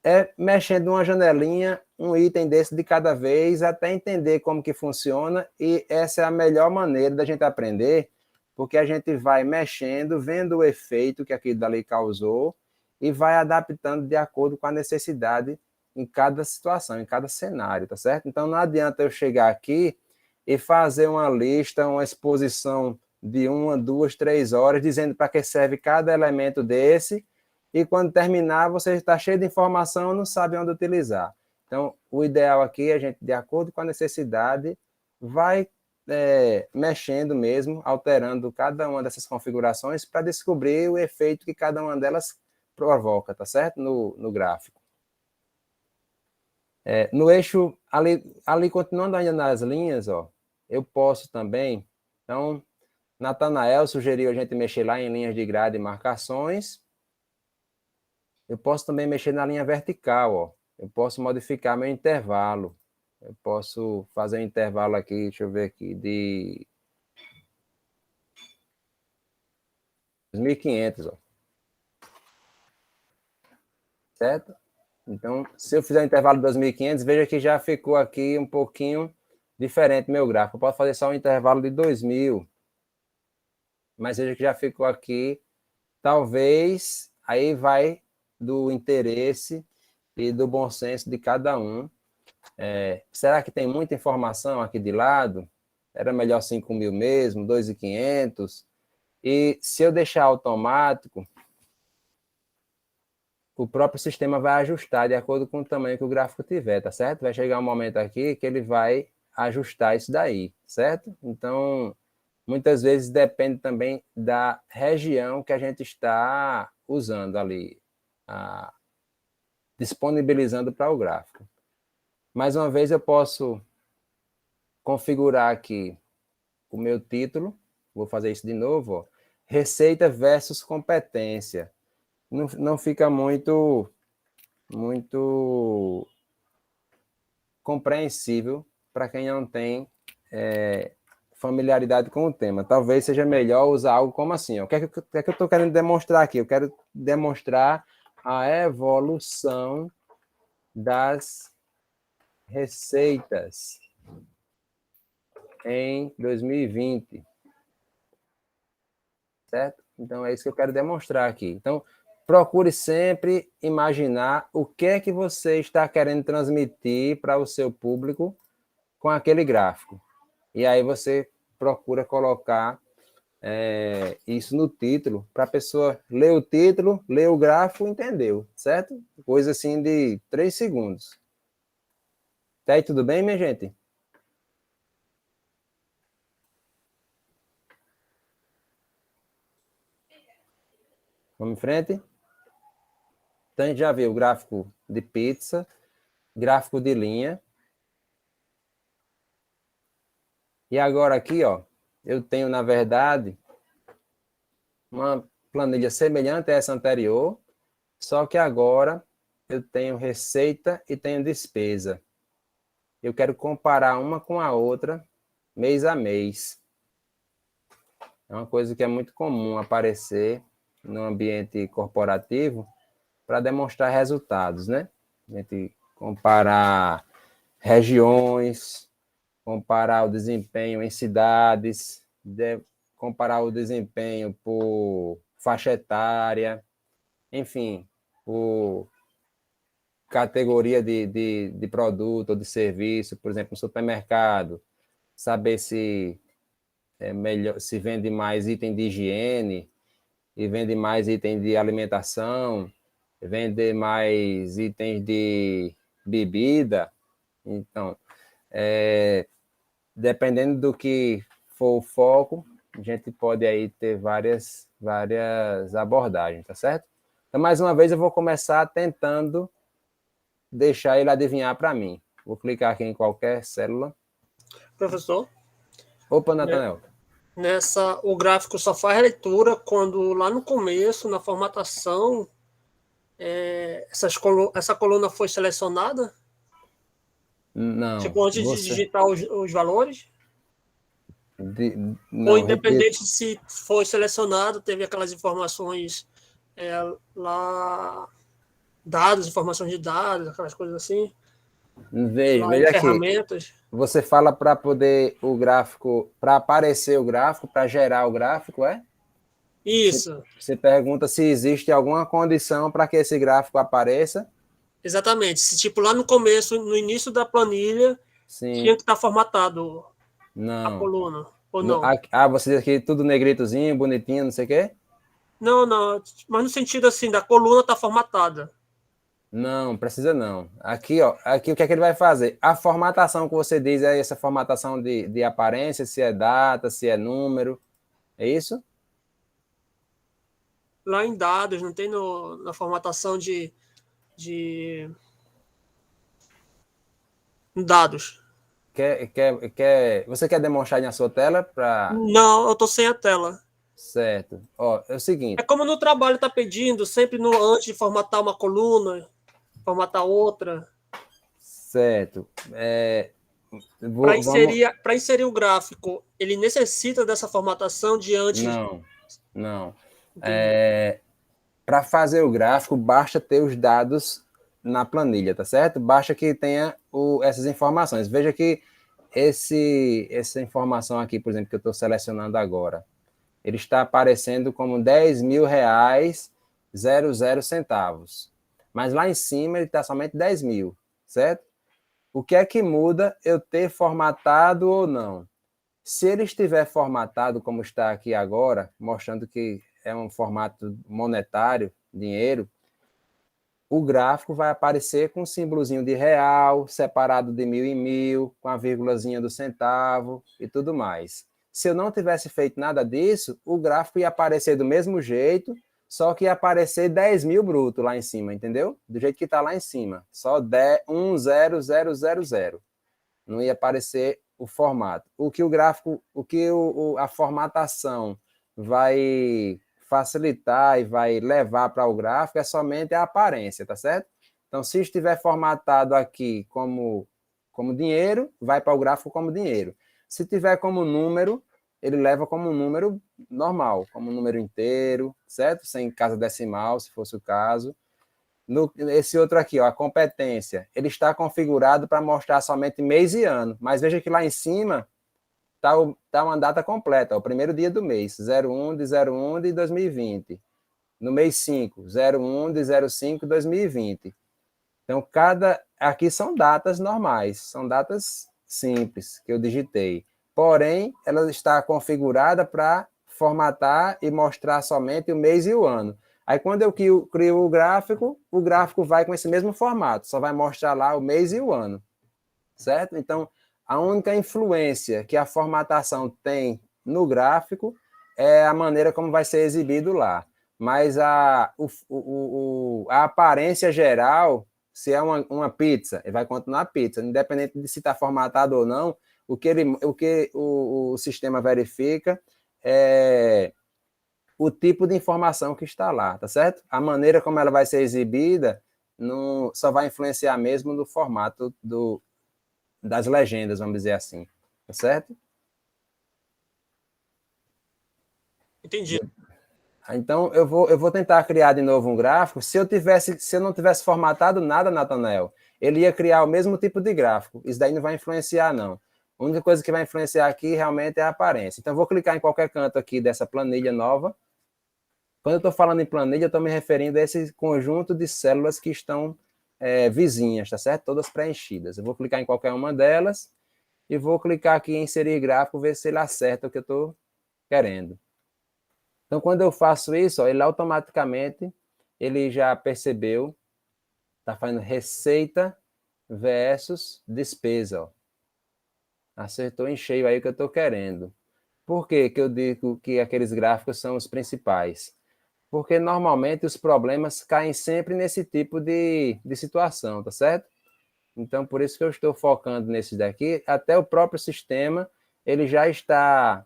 É mexendo uma janelinha, um item desse de cada vez, até entender como que funciona, e essa é a melhor maneira da gente aprender, porque a gente vai mexendo, vendo o efeito que aquilo dali causou, e vai adaptando de acordo com a necessidade em cada situação, em cada cenário, tá certo? Então não adianta eu chegar aqui e fazer uma lista, uma exposição de 1, 2, 3 horas, dizendo para que serve cada elemento desse, e quando terminar, você está cheio de informação e não sabe onde utilizar. Então, o ideal aqui é a gente, de acordo com a necessidade, vai mexendo mesmo, alterando cada uma dessas configurações para descobrir o efeito que cada uma delas provoca, tá certo? No gráfico. No eixo, ali continuando ainda nas linhas, ó, eu posso também, então, Natanael sugeriu a gente mexer lá em linhas de grade e marcações. Eu posso também mexer na linha vertical, ó. Eu posso modificar meu intervalo. Eu posso fazer um intervalo aqui, deixa eu ver aqui, de 2.500, ó. Certo? Então, se eu fizer um intervalo de 2.500, veja que já ficou aqui um pouquinho diferente meu gráfico. Eu posso fazer só um intervalo de 2.000. Mas veja que já ficou aqui. Talvez, aí vai do interesse e do bom senso de cada um. Será que tem muita informação aqui de lado? Era melhor 5.000 mesmo, 2.500? E se eu deixar automático, o próprio sistema vai ajustar de acordo com o tamanho que o gráfico tiver, tá certo? Vai chegar um momento aqui que ele vai ajustar isso daí, certo? Então, muitas vezes depende também da região que a gente está usando ali, disponibilizando para o gráfico. Mais uma vez, eu posso configurar aqui o meu título. Vou fazer isso de novo. Ó. Receita versus competência. Não fica muito compreensível para quem não tem familiaridade com o tema. Talvez seja melhor usar algo como assim. Ó. O que é que eu estou querendo demonstrar aqui? Eu quero demonstrar a evolução das receitas em 2020. Certo? Então, é isso que eu quero demonstrar aqui. Então, procure sempre imaginar o que é que você está querendo transmitir para o seu público com aquele gráfico. E aí você procura colocar isso no título, para a pessoa ler o título, ler o gráfico, entendeu, certo? Coisa assim de 3 segundos. Tá aí tudo bem, minha gente? Vamos em frente? Então, a gente já viu o gráfico de pizza, gráfico de linha. E agora aqui, ó, eu tenho, na verdade, uma planilha semelhante a essa anterior, só que agora eu tenho receita e tenho despesa. Eu quero comparar uma com a outra, mês a mês. É uma coisa que é muito comum aparecer no ambiente corporativo para demonstrar resultados, né? A gente comparar regiões, comparar o desempenho em cidades, comparar o desempenho por faixa etária, enfim, por categoria de produto ou de serviço, por exemplo, no supermercado, saber se melhor, se vende mais item de higiene e vende mais item de alimentação, vende mais itens de bebida. Então, dependendo do que for o foco, a gente pode aí ter várias abordagens, tá certo? Então, mais uma vez, eu vou começar tentando deixar ele adivinhar para mim. Vou clicar aqui em qualquer célula. Professor, Opa, Nathanael. o gráfico só faz leitura quando lá no começo, na formatação, essa coluna foi selecionada? Não. Tipo, antes de digitar os valores? Ou Não, independente se foi selecionado, teve aquelas informações lá, dados, informações de dados, aquelas coisas assim. Veja aqui. Ferramentas. Você fala para poder o gráfico, para aparecer o gráfico, para gerar o gráfico, é? Isso. Você pergunta se existe alguma condição para que esse gráfico apareça. Exatamente. Se tipo lá no começo, no início da planilha, tinha que estar formatado a coluna, ou não? Você diz aqui tudo negritozinho, bonitinho, não sei o quê? Não, mas no sentido assim, da coluna está formatada. Não, precisa não. Aqui, ó, aqui o que é que ele vai fazer? A formatação que você diz é essa formatação de aparência, se é data, se é número, é isso? Lá em dados, não tem na formatação de dados. Você quer demonstrar na sua tela para... Não, eu estou sem a tela. Certo. Ó, é o seguinte. É como no trabalho está pedindo, sempre antes de formatar uma coluna, formatar outra. Certo. Para inserir o gráfico, ele necessita dessa formatação de antes. Não. Para fazer o gráfico, basta ter os dados na planilha, tá certo? Basta que tenha essas informações. Veja que essa informação aqui, por exemplo, que eu estou selecionando agora, ele está aparecendo como R$10.000,00. Mas lá em cima ele está somente 10 mil, certo? O que é que muda eu ter formatado ou não? Se ele estiver formatado como está aqui agora, mostrando que é um formato monetário, dinheiro, o gráfico vai aparecer com um símbolozinho de real, separado de mil em mil, com a vírgulazinha do centavo e tudo mais. Se eu não tivesse feito nada disso, o gráfico ia aparecer do mesmo jeito, só que ia aparecer 10 mil bruto lá em cima, entendeu? Do jeito que está lá em cima. Só 10000. Não ia aparecer o formato. O que o gráfico, a formatação vai facilitar e vai levar para o gráfico é somente a aparência, tá certo? Então, se estiver formatado aqui como dinheiro, vai para o gráfico como dinheiro. Se tiver como número, ele leva como um número normal, como um número inteiro, certo? Sem casa decimal, se fosse o caso. Esse outro aqui, ó, a competência, ele está configurado para mostrar somente mês e ano, mas veja que lá em cima está uma data completa, ó, o primeiro dia do mês, 01 de 2020. No mês 5, 01 de 05 de 2020. Então, aqui são datas normais, são datas simples que eu digitei. Porém, ela está configurada para formatar e mostrar somente o mês e o ano. Aí, quando eu crio o gráfico vai com esse mesmo formato, só vai mostrar lá o mês e o ano, certo? Então, a única influência que a formatação tem no gráfico é a maneira como vai ser exibido lá. Mas a aparência geral, se é uma pizza, ele vai continuar pizza, independente de se está formatado ou não, o que o sistema verifica é o tipo de informação que está lá, tá certo? A maneira como ela vai ser exibida só vai influenciar mesmo no formato das legendas, vamos dizer assim, tá certo? Entendi. Então, eu vou tentar criar de novo um gráfico. Se eu não tivesse formatado nada, Nathanael, ele ia criar o mesmo tipo de gráfico. Isso daí não vai influenciar, não. A única coisa que vai influenciar aqui realmente é a aparência. Então, eu vou clicar em qualquer canto aqui dessa planilha nova. Quando eu estou falando em planilha, eu estou me referindo a esse conjunto de células que estão vizinhas, tá certo? Todas preenchidas. Eu vou clicar em qualquer uma delas e vou clicar aqui em inserir gráfico, ver se ele acerta o que eu estou querendo. Então, quando eu faço isso, ó, ele automaticamente ele já percebeu, está fazendo receita versus despesa. Ó. Acertou em cheio aí o que eu estou querendo. Por que que eu digo que aqueles gráficos são os principais? Porque normalmente os problemas caem sempre nesse tipo de situação, tá certo? Então, por isso que eu estou focando nesse daqui. Até o próprio sistema, ele já está,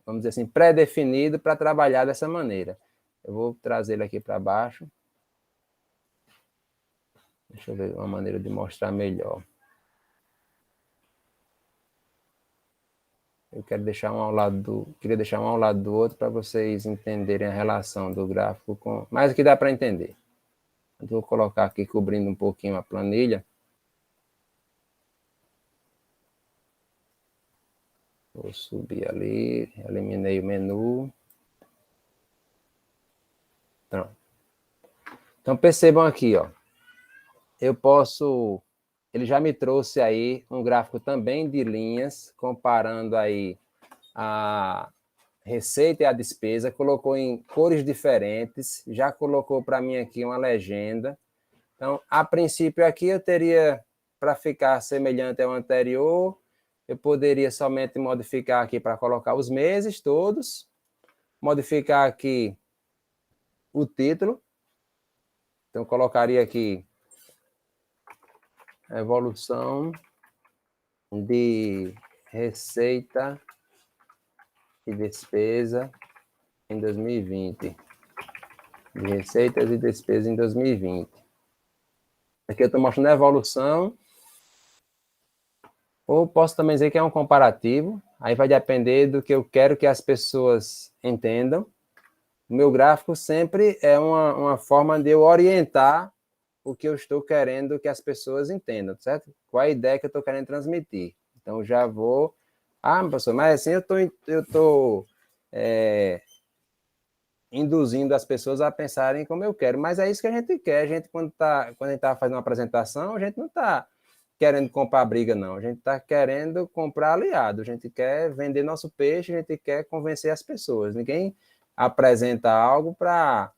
vamos dizer assim, pré-definido para trabalhar dessa maneira. Eu vou trazer ele aqui para baixo. Deixa eu ver uma maneira de mostrar melhor. Eu quero deixar um ao lado queria deixar um ao lado do outro para vocês entenderem a relação do gráfico com... Mas que dá para entender. Eu vou colocar aqui cobrindo um pouquinho a planilha. Vou subir ali, eliminei o menu. Pronto. Então percebam aqui, ó. Eu posso... Ele já me trouxe aí um gráfico também de linhas, comparando aí a receita e a despesa, colocou em cores diferentes, já colocou para mim aqui uma legenda. Então, a princípio aqui eu teria, para ficar semelhante ao anterior, eu poderia somente modificar aqui para colocar os meses todos, modificar aqui o título. Então, colocaria aqui evolução de receita e despesa em 2020. De receitas e despesas em 2020. Aqui eu estou mostrando a evolução. Ou posso também dizer que é um comparativo. Aí vai depender do que eu quero que as pessoas entendam. O meu gráfico sempre é uma forma de eu orientar o que eu estou querendo que as pessoas entendam, certo? Qual a ideia que eu estou querendo transmitir. Então, já vou... Ah, professor, mas assim eu estou induzindo as pessoas a pensarem como eu quero. Mas é isso que a gente quer. A gente, quando a gente está fazendo uma apresentação, a gente não está querendo comprar briga, não. A gente está querendo comprar aliado. A gente quer vender nosso peixe, a gente quer convencer as pessoas. Ninguém apresenta algo para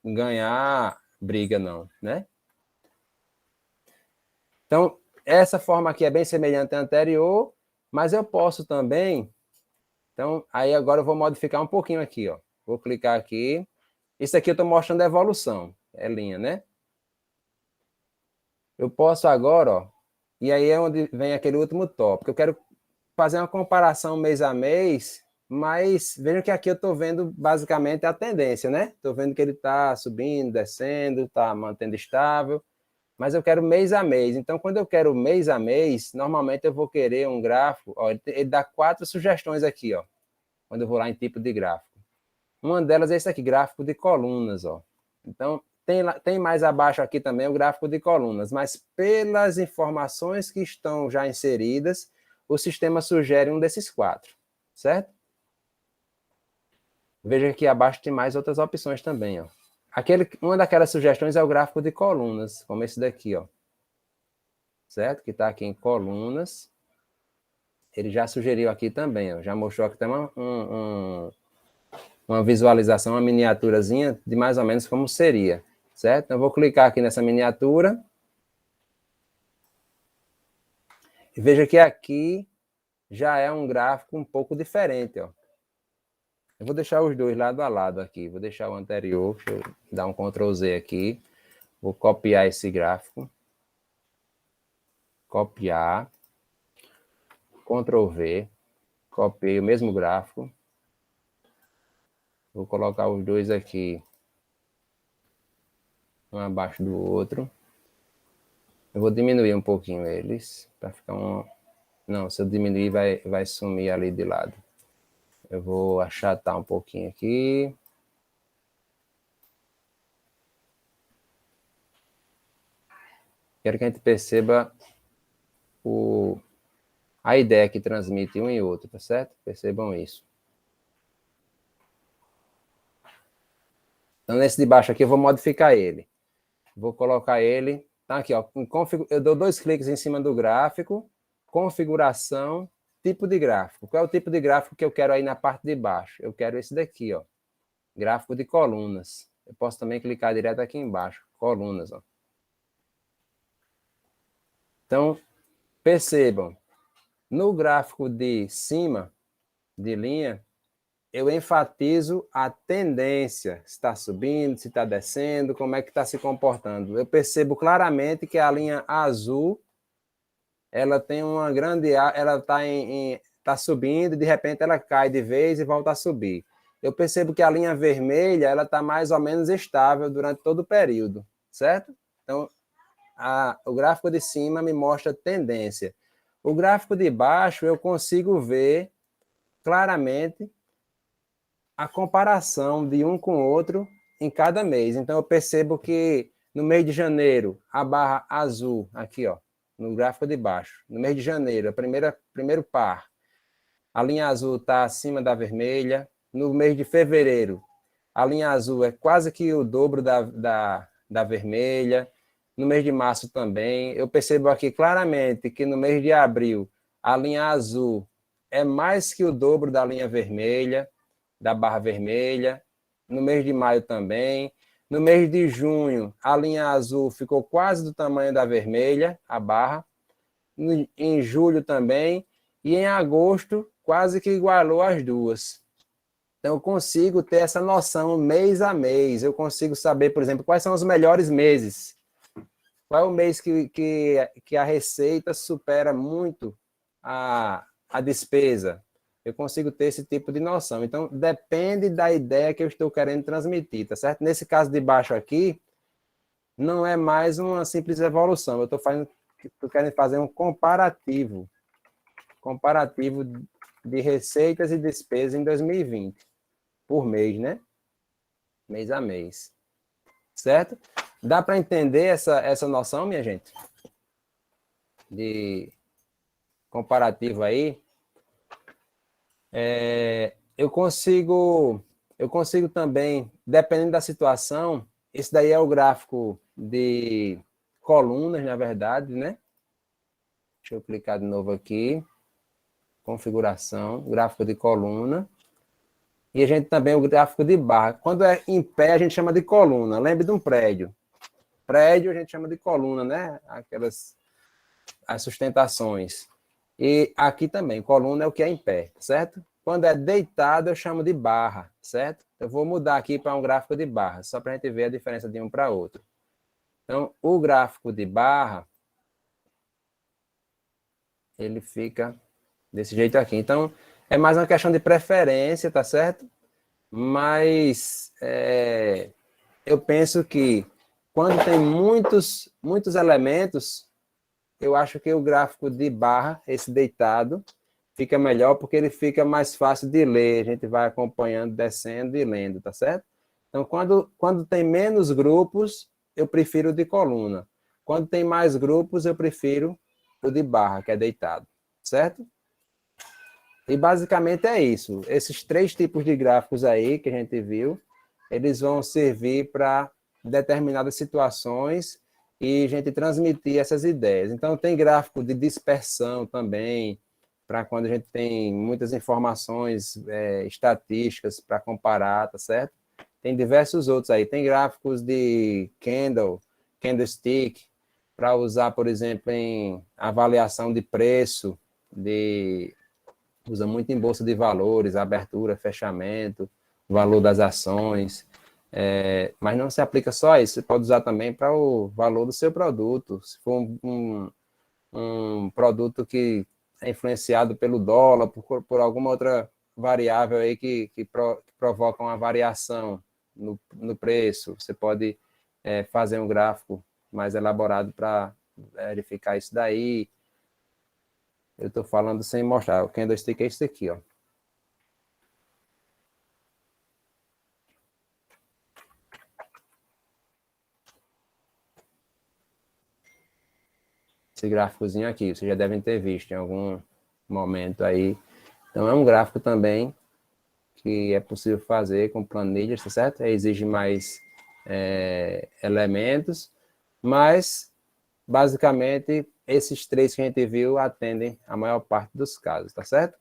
ganhar briga, não, né? Então, essa forma aqui é bem semelhante à anterior, mas eu posso também... Então, aí agora eu vou modificar um pouquinho aqui, ó. Vou clicar aqui. Isso aqui eu estou mostrando a evolução. É linha, né? Eu posso agora, ó. E aí é onde vem aquele último tópico. Eu quero fazer uma comparação mês a mês, mas vejam que aqui eu estou vendo basicamente a tendência, né? Estou vendo que ele está subindo, descendo, está mantendo estável. Mas eu quero mês a mês. Então, quando eu quero mês a mês, normalmente eu vou querer um gráfico. Ó, ele dá 4 sugestões aqui, ó. Quando eu vou lá em tipo de gráfico. Uma delas é esse aqui, gráfico de colunas, ó. Então, tem mais abaixo aqui também o gráfico de colunas, mas pelas informações que estão já inseridas, o sistema sugere um desses 4, certo? Veja que abaixo tem mais outras opções também, ó. Uma daquelas sugestões é o gráfico de colunas, como esse daqui, ó. Certo? Que está aqui em colunas. Ele já sugeriu aqui também, ó. Já mostrou aqui também uma visualização, uma miniaturazinha de mais ou menos como seria, certo? Então, eu vou clicar aqui nessa miniatura. E veja que aqui já é um gráfico um pouco diferente, ó. Eu vou deixar os dois lado a lado aqui. Vou deixar o anterior, deixa eu dar um Ctrl Z aqui. Vou copiar esse gráfico. Copiar. Ctrl V. Copiei o mesmo gráfico. Vou colocar os dois aqui, um abaixo do outro. Eu vou diminuir um pouquinho eles, para ficar um... Não, se eu diminuir, vai sumir ali de lado. Eu vou achatar um pouquinho aqui. Quero que a gente perceba a ideia que transmite um e outro, tá certo? Percebam isso. Então, nesse de baixo aqui, eu vou modificar ele. Vou colocar ele... Tá aqui, ó. Eu dou 2 cliques em cima do gráfico. Configuração, tipo de gráfico. Qual é o tipo de gráfico que eu quero aí na parte de baixo? Eu quero esse daqui, ó. Gráfico de colunas. Eu posso também clicar direto aqui embaixo. Colunas, ó. Então, percebam. No gráfico de cima, de linha, eu enfatizo a tendência, se está subindo, se está descendo, como é que está se comportando. Eu percebo claramente que a linha azul, ela tem uma grande, ela está subindo, de repente ela cai de vez e volta a subir. Eu percebo que a linha vermelha, ela está mais ou menos estável durante todo o período, certo? Então, o gráfico de cima me mostra tendência. O gráfico de baixo, eu consigo ver claramente a comparação de um com o outro em cada mês. Então, eu percebo que no mês de janeiro, a barra azul, aqui, ó, no gráfico de baixo, no mês de janeiro, primeiro par, a linha azul está acima da vermelha. No mês de fevereiro, a linha azul é quase que o dobro da vermelha. No mês de março também. Eu percebo aqui claramente que no mês de abril, a linha azul é mais que o dobro da linha vermelha, da barra vermelha. No mês de maio também. No mês de junho, a linha azul ficou quase do tamanho da vermelha, a barra. Em julho também. E em agosto, quase que igualou as duas. Então, eu consigo ter essa noção mês a mês. Eu consigo saber, por exemplo, quais são os melhores meses. Qual é o mês que a receita supera muito a despesa? Eu consigo ter esse tipo de noção. Então, depende da ideia que eu estou querendo transmitir, tá certo? Nesse caso de baixo aqui, não é mais uma simples evolução. Eu estou querendo fazer um comparativo de receitas e despesas em 2020, por mês, né? Mês a mês. Certo? Dá para entender essa noção, minha gente? De comparativo aí. Eu consigo também, dependendo da situação, esse daí é o gráfico de colunas, na verdade, né? Deixa eu clicar de novo aqui. Configuração, gráfico de coluna. E a gente também o gráfico de barra. Quando é em pé, a gente chama de coluna. Lembre de um prédio. Prédio a gente chama de coluna, né? As sustentações. E aqui também, coluna é o que é em pé, certo? Quando é deitado, eu chamo de barra, certo? Eu vou mudar aqui para um gráfico de barra, só para a gente ver a diferença de um para outro. Então, o gráfico de barra, ele fica desse jeito aqui. Então, é mais uma questão de preferência, tá certo? Mas eu penso que quando tem muitos elementos, eu acho que o gráfico de barra, esse deitado, fica melhor porque ele fica mais fácil de ler. A gente vai acompanhando, descendo e lendo, tá certo? Então, quando tem menos grupos, eu prefiro o de coluna. Quando tem mais grupos, eu prefiro o de barra, que é deitado, certo? E basicamente é isso. Esses 3 tipos de gráficos aí que a gente viu, eles vão servir para determinadas situações e a gente transmitir essas ideias. Então, tem gráfico de dispersão também, para quando a gente tem muitas informações estatísticas para comparar, tá certo? Tem diversos outros aí. Tem gráficos de candlestick, para usar, por exemplo, em avaliação de preço, usa muito em bolsa de valores, abertura, fechamento, valor das ações, mas não se aplica só a isso, você pode usar também para o valor do seu produto. Se for um produto que é influenciado pelo dólar, por alguma outra variável aí que provoca uma variação no preço, você pode fazer um gráfico mais elaborado para verificar isso daí. Eu estou falando sem mostrar. O candlestick é esse aqui, ó. Esse gráficozinho aqui, vocês já devem ter visto em algum momento aí. Então, é um gráfico também que é possível fazer com planilhas, tá certo? Exige mais elementos, mas, basicamente, esses 3 que a gente viu atendem a maior parte dos casos, tá certo?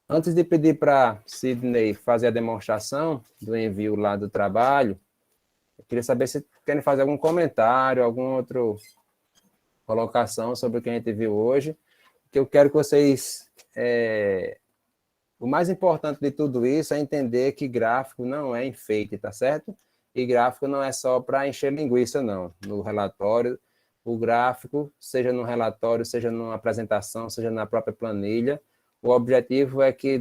Antes de pedir para Sidney fazer a demonstração do envio lá do trabalho, eu queria saber se querem fazer algum comentário, algum outro colocação sobre o que a gente viu hoje, que eu quero que vocês... o mais importante de tudo isso é entender que gráfico não é enfeite, tá certo? E gráfico não é só para encher linguiça, não. No relatório, o gráfico, seja no relatório, seja numa apresentação, seja na própria planilha, o objetivo é que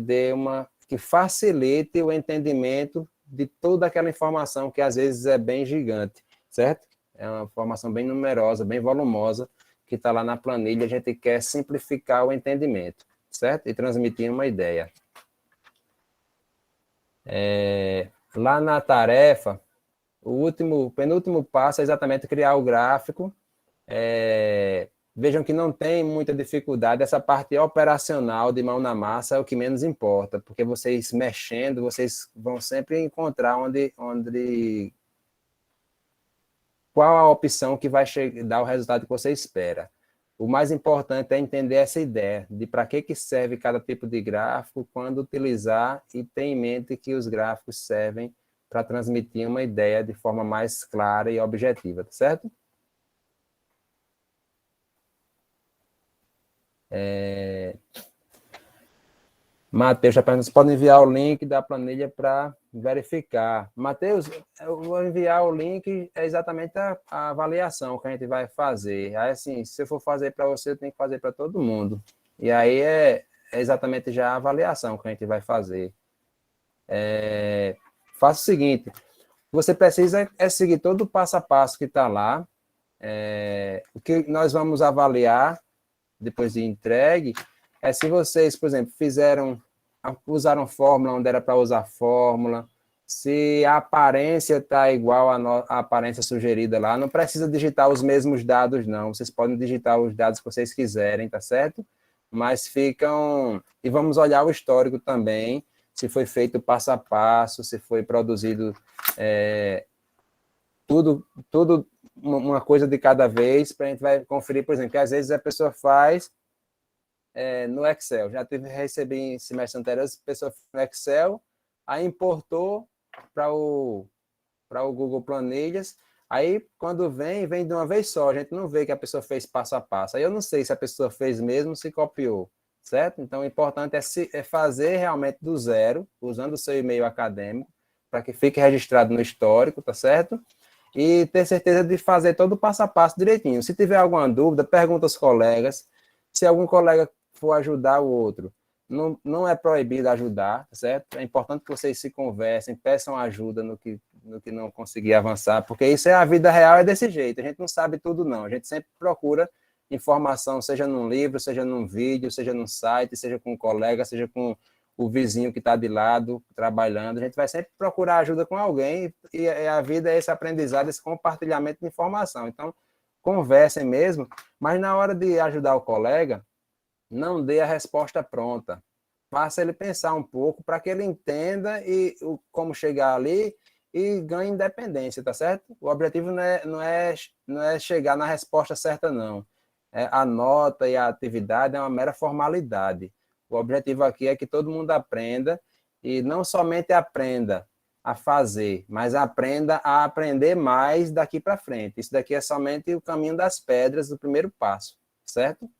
que facilite o entendimento de toda aquela informação que às vezes é bem gigante, certo? É uma informação bem numerosa, bem volumosa, que está lá na planilha, a gente quer simplificar o entendimento, certo? E transmitir uma ideia. Lá na tarefa, o penúltimo passo é exatamente criar o gráfico. Vejam que não tem muita dificuldade, essa parte operacional de mão na massa é o que menos importa, porque vocês mexendo, vocês vão sempre encontrar qual a opção que vai dar o resultado que você espera. O mais importante é entender essa ideia de para que serve cada tipo de gráfico, quando utilizar, e ter em mente que os gráficos servem para transmitir uma ideia de forma mais clara e objetiva, tá certo? Matheus já perguntou, você pode enviar o link da planilha para verificar. Matheus, eu vou enviar o link, é exatamente a avaliação que a gente vai fazer. Aí, assim, se eu for fazer para você, eu tenho que fazer para todo mundo. E aí é exatamente já a avaliação que a gente vai fazer. Faça o seguinte, você precisa seguir todo o passo a passo que está lá. O que nós vamos avaliar depois de entregue é se vocês, por exemplo, usaram fórmula onde era para usar fórmula, se a aparência está igual à aparência sugerida lá, não precisa digitar os mesmos dados, não. Vocês podem digitar os dados que vocês quiserem, tá certo? Mas ficam... E vamos olhar o histórico também, se foi feito passo a passo, se foi produzido tudo uma coisa de cada vez, para a gente vai conferir, por exemplo, que às vezes a pessoa faz no Excel. Já recebi em semestre anterior, a pessoa fez no Excel, aí importou para o Google Planilhas, aí quando vem de uma vez só, a gente não vê que a pessoa fez passo a passo. Aí eu não sei se a pessoa fez mesmo, se copiou, certo? Então, o importante é fazer realmente do zero, usando o seu e-mail acadêmico, para que fique registrado no histórico, tá certo? E ter certeza de fazer todo o passo a passo direitinho. Se tiver alguma dúvida, pergunta aos colegas. Se algum colega for ajudar o outro, não é proibido ajudar, tá certo? É importante que vocês se conversem, peçam ajuda no que não conseguir avançar, porque isso é a vida real, é desse jeito. A gente não sabe tudo, não. A gente sempre procura informação, seja num livro, seja num vídeo, seja num site, seja com um colega, seja com o vizinho que está de lado, trabalhando. A gente vai sempre procurar ajuda com alguém, e a vida é esse aprendizado, esse compartilhamento de informação. Então, conversem mesmo, mas na hora de ajudar o colega, não dê a resposta pronta. Faça ele pensar um pouco para que ele entenda como chegar ali e ganhe independência, tá certo? O objetivo não é chegar na resposta certa, não. A nota e a atividade é uma mera formalidade. O objetivo aqui é que todo mundo aprenda, e não somente aprenda a fazer, mas aprenda a aprender mais daqui para frente. Isso daqui é somente o caminho das pedras, do primeiro passo, certo?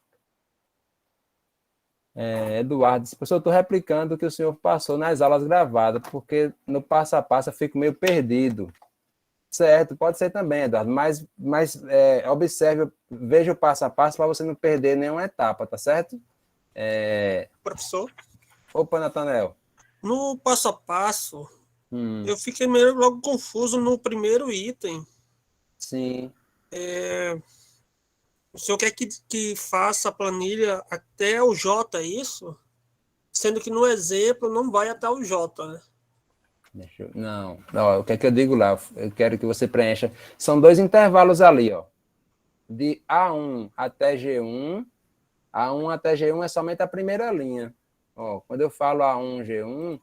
Eduardo disse, professor, eu estou replicando o que o senhor passou nas aulas gravadas, porque no passo a passo eu fico meio perdido. Certo, pode ser também, Eduardo, mas observe, veja o passo a passo para você não perder nenhuma etapa, tá certo? Professor? Opa, Nathanael. No passo a passo, eu fiquei meio logo confuso no primeiro item. Sim. O senhor quer que faça a planilha até o J, é isso? Sendo que no exemplo não vai até o J, né? Não, o que é que eu digo lá? Eu quero que você preencha. São 2 intervalos ali, ó. De A1 até G1. A1 até G1 é somente a primeira linha. Ó, quando eu falo A1, G1,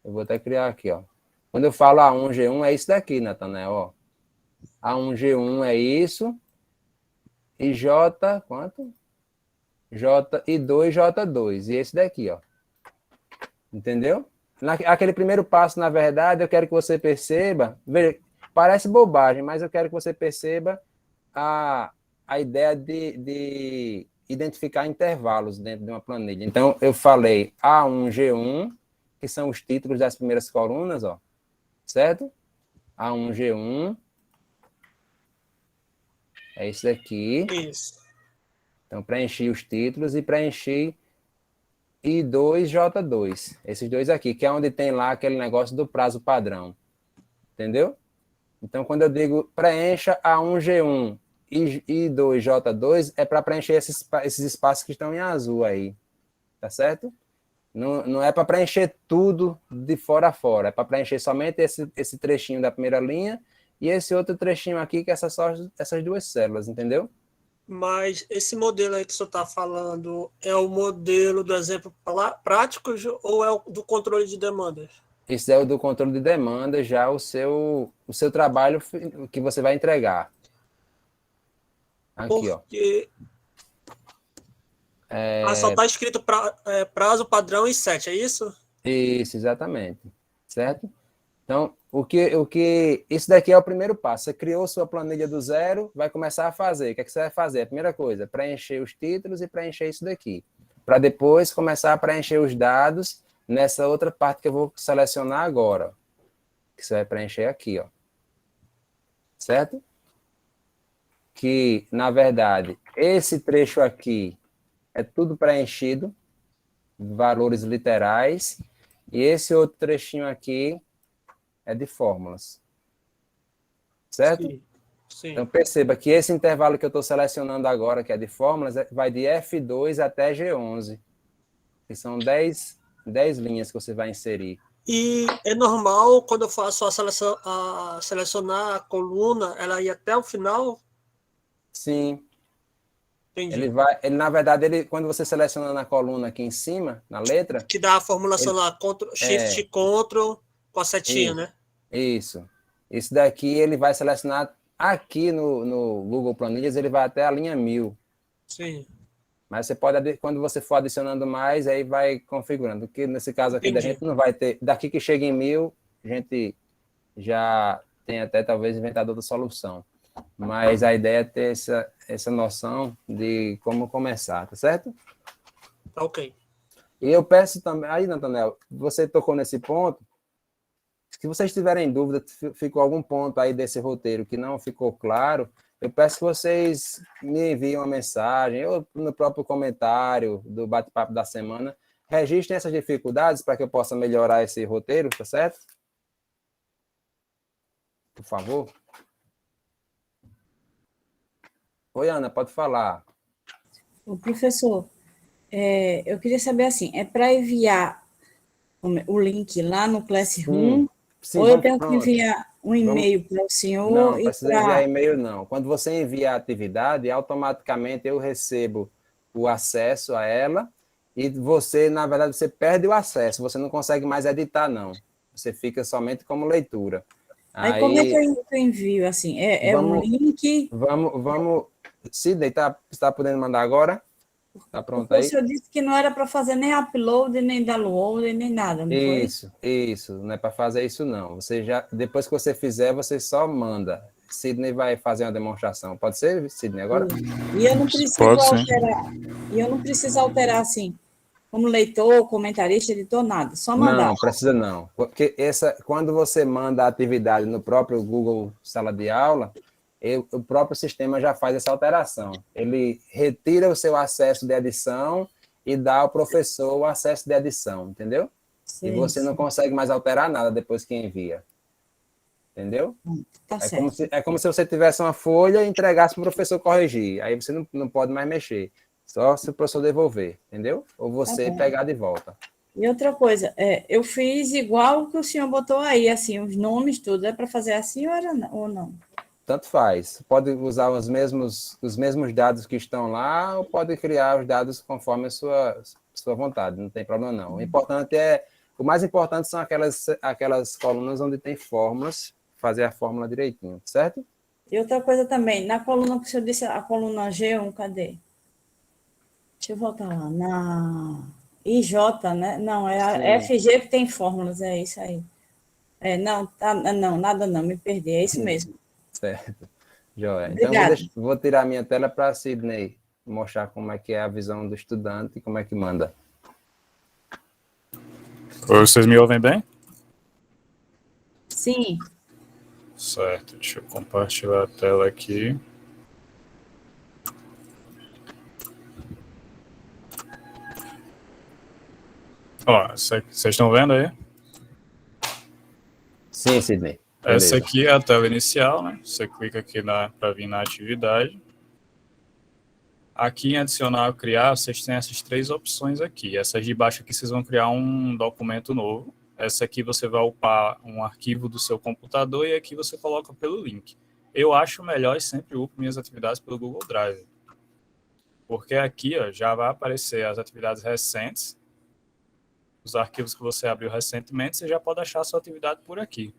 eu vou até criar aqui, ó. Quando eu falo A1, G1, é isso daqui, Nathanael, ó. A1, G1 é isso. E J, quanto? J e 2, J2. E esse daqui, ó. Entendeu? Aquele primeiro passo, na verdade, eu quero que você perceba, veja, parece bobagem, mas eu quero que você perceba a a ideia de identificar intervalos dentro de uma planilha. Então, eu falei A1, G1, que são os títulos das primeiras colunas, ó, certo? A1, G1. É isso daqui. Isso. Então, preenchi os títulos e preenchi I2, J2. Esses dois aqui, que é onde tem lá aquele negócio do prazo padrão. Entendeu? Então, quando eu digo preencha A1, G1 e I2, J2, é para preencher esses espaços que estão em azul aí. Tá certo? Não é para preencher tudo de fora a fora. É para preencher somente esse trechinho da primeira linha e esse outro trechinho aqui, que é essas duas células, entendeu? Mas esse modelo aí que o senhor está falando é o modelo do exemplo prático ou é o do controle de demandas? Esse é o do controle de demanda, já o seu trabalho que você vai entregar. Aqui, porque... ó. Só está escrito prazo padrão e 7, é isso? Isso, exatamente. Certo? Então, isso daqui é o primeiro passo. Você criou sua planilha do zero, vai começar a fazer. O que é que você vai fazer? A primeira coisa, preencher os títulos e preencher isso daqui. Para depois começar a preencher os dados nessa outra parte que eu vou selecionar agora. Que você vai preencher aqui, ó. Certo? Que, na verdade, esse trecho aqui é tudo preenchido, valores literais, e esse outro trechinho aqui é de fórmulas. Certo? Sim. Sim. Então, perceba que esse intervalo que eu estou selecionando agora, que é de fórmulas, vai de F2 até G11, que são 10 linhas que você vai inserir. E é normal, quando eu faço selecionar a coluna, ela ir até o final? Sim. Entendi. Na verdade, quando você seleciona na coluna aqui em cima, na letra... Que dá a formulação lá, Shift, Ctrl, com a setinha, isso, né? Isso. Isso daqui ele vai selecionar aqui no Google Planilhas, ele vai até a linha 1000. Sim. Mas você pode, quando você for adicionando mais, aí vai configurando. Porque nesse caso aqui, da gente não vai ter... Daqui que chega em 1000, a gente já tem até talvez inventado outra solução. Mas a ideia é ter essa noção de como começar, tá certo? Tá ok. E eu peço também... Aí, Natanel, você tocou nesse ponto. Se vocês tiverem dúvida, ficou algum ponto aí desse roteiro que não ficou claro, eu peço que vocês me enviem uma mensagem, ou no próprio comentário do bate-papo da semana, registrem essas dificuldades para que eu possa melhorar esse roteiro, tá certo? Por favor. Oi, Ana, pode falar. O professor, eu queria saber assim, é para enviar o link lá no Classroom, Sim, ou eu tenho que enviar um e-mail para o senhor? Não, precisa enviar e-mail não. Quando você envia a atividade, automaticamente eu recebo o acesso a ela e você, na verdade, você perde o acesso, você não consegue mais editar, não. Você fica somente como leitura. Aí como é que eu envio, assim? Um link? Vamos... Sidney, está podendo mandar agora? Está pronto aí? O senhor disse que não era para fazer nem upload, nem download, nem nada, não foi? Isso. Não é para fazer isso, não. Depois que você fizer, você só manda. Sidney vai fazer uma demonstração. Pode ser, Sidney, agora? E eu não preciso alterar. E eu não preciso alterar, assim, como leitor, comentarista, editor, nada. Só mandar. Não, precisa não. Porque quando você manda a atividade no próprio Google Sala de Aula, o próprio sistema já faz essa alteração. Ele retira o seu acesso de edição e dá ao professor o acesso de edição, entendeu? Sim, e você não consegue mais alterar nada depois que envia. Entendeu? Tá certo. É como se você tivesse uma folha e entregasse para o professor corrigir. Aí você não pode mais mexer. Só se o professor devolver, entendeu? Ou você pegar de volta. E outra coisa, eu fiz igual que o senhor botou aí, assim, os nomes, tudo. É para fazer assim ou não? Tanto faz. Pode usar os mesmos dados que estão lá ou pode criar os dados conforme a sua vontade. Não tem problema, não. O mais importante são aquelas colunas onde tem fórmulas, fazer a fórmula direitinho, certo? E outra coisa também, na coluna que o senhor disse, a coluna G1, cadê? Deixa eu voltar lá. Na IJ, né? Não, é a FG que tem fórmulas, é isso aí. Não, nada não, me perdi, é isso mesmo. Certo. Joia. Então, Obrigada. vou tirar minha tela para a Sidney mostrar como é que é a visão do estudante e como é que manda. Vocês me ouvem bem? Sim. Certo, deixa eu compartilhar a tela aqui. Ó, vocês estão vendo aí? Sim, Sidney. Essa Beleza. aqui é a tela inicial, né? Você clica aqui para vir na atividade. Aqui em adicionar ou criar, vocês têm essas 3 opções aqui. Essas de baixo aqui, vocês vão criar um documento novo. Essa aqui você vai upar um arquivo do seu computador e aqui você coloca pelo link. Eu acho melhor e sempre upo minhas atividades pelo Google Drive. Porque aqui ó, já vai aparecer as atividades recentes, os arquivos que você abriu recentemente, você já pode achar a sua atividade por aqui.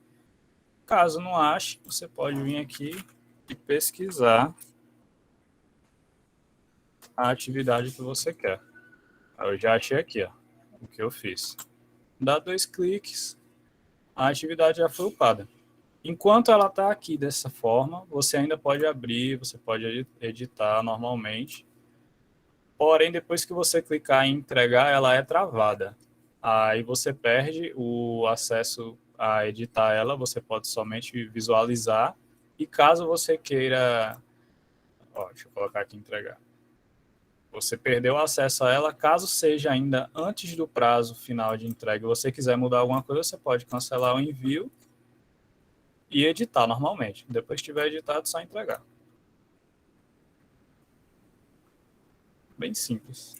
Caso não ache, você pode vir aqui e pesquisar a atividade que você quer. Eu já achei aqui, ó, o que eu fiz. Dá 2 cliques, a atividade já foi upada. Enquanto ela está aqui dessa forma, você ainda pode abrir, você pode editar normalmente. Porém, depois que você clicar em entregar, ela é travada. Aí você perde o acesso a editar ela, você pode somente visualizar. E caso você queira... Ó, deixa eu colocar aqui entregar. Você perdeu acesso a ela, caso seja ainda antes do prazo final de entrega e você quiser mudar alguma coisa, você pode cancelar o envio e editar normalmente. Depois que tiver editado, só entregar. Bem simples.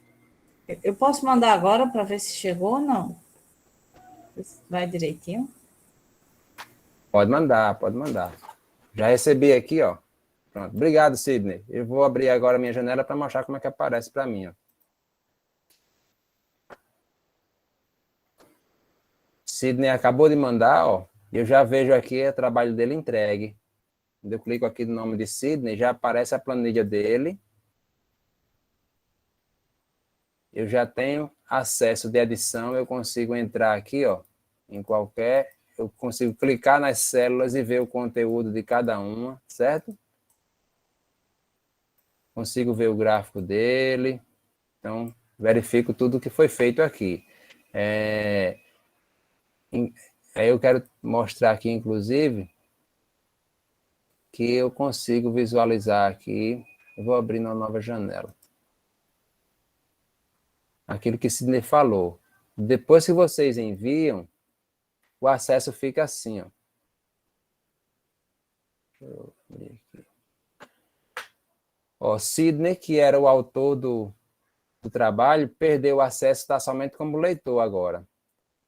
Eu posso mandar agora para ver se chegou ou não? Vai direitinho? Pode mandar, pode mandar. Já recebi aqui, ó. Pronto. Obrigado, Sidney. Eu vou abrir agora a minha janela para mostrar como é que aparece para mim, ó. Sidney acabou de mandar, ó. Eu já vejo aqui o trabalho dele entregue. Quando eu clico aqui no nome de Sidney, já aparece a planilha dele. Eu já tenho acesso de edição, eu consigo entrar aqui, ó, em qualquer... Eu consigo clicar nas células e ver o conteúdo de cada uma, certo? Consigo ver o gráfico dele. Então, verifico tudo que foi feito aqui. Aí eu quero mostrar aqui, inclusive, que eu consigo visualizar aqui. Eu vou abrir uma nova janela. Aquilo que Sidney falou. Depois que vocês enviam, o acesso fica assim, ó. Deixa eu abrir aqui. Ó, Sidney, que era o autor do trabalho, perdeu o acesso, está somente como leitor agora.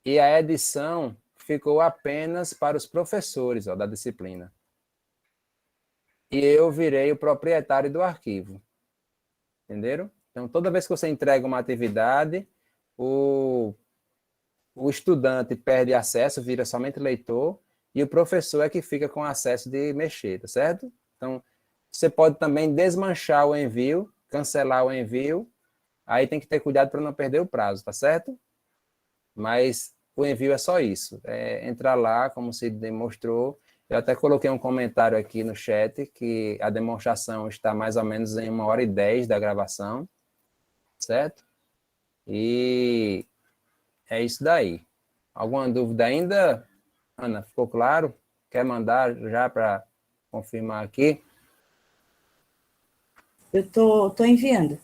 E a edição ficou apenas para os professores, ó, da disciplina. E eu virei o proprietário do arquivo. Entenderam? Então, toda vez que você entrega uma atividade, o estudante perde acesso, vira somente leitor, e o professor é que fica com acesso de mexer, tá certo? Então, você pode também desmanchar o envio, cancelar o envio, aí tem que ter cuidado para não perder o prazo, tá certo? Mas o envio é só isso, é entrar lá, como se demonstrou. Eu até coloquei um comentário aqui no chat, que a demonstração está mais ou menos em 1h10 da gravação, certo? E é isso daí. Alguma dúvida ainda? Ana, ficou claro? Quer mandar já para confirmar aqui? Eu tô enviando.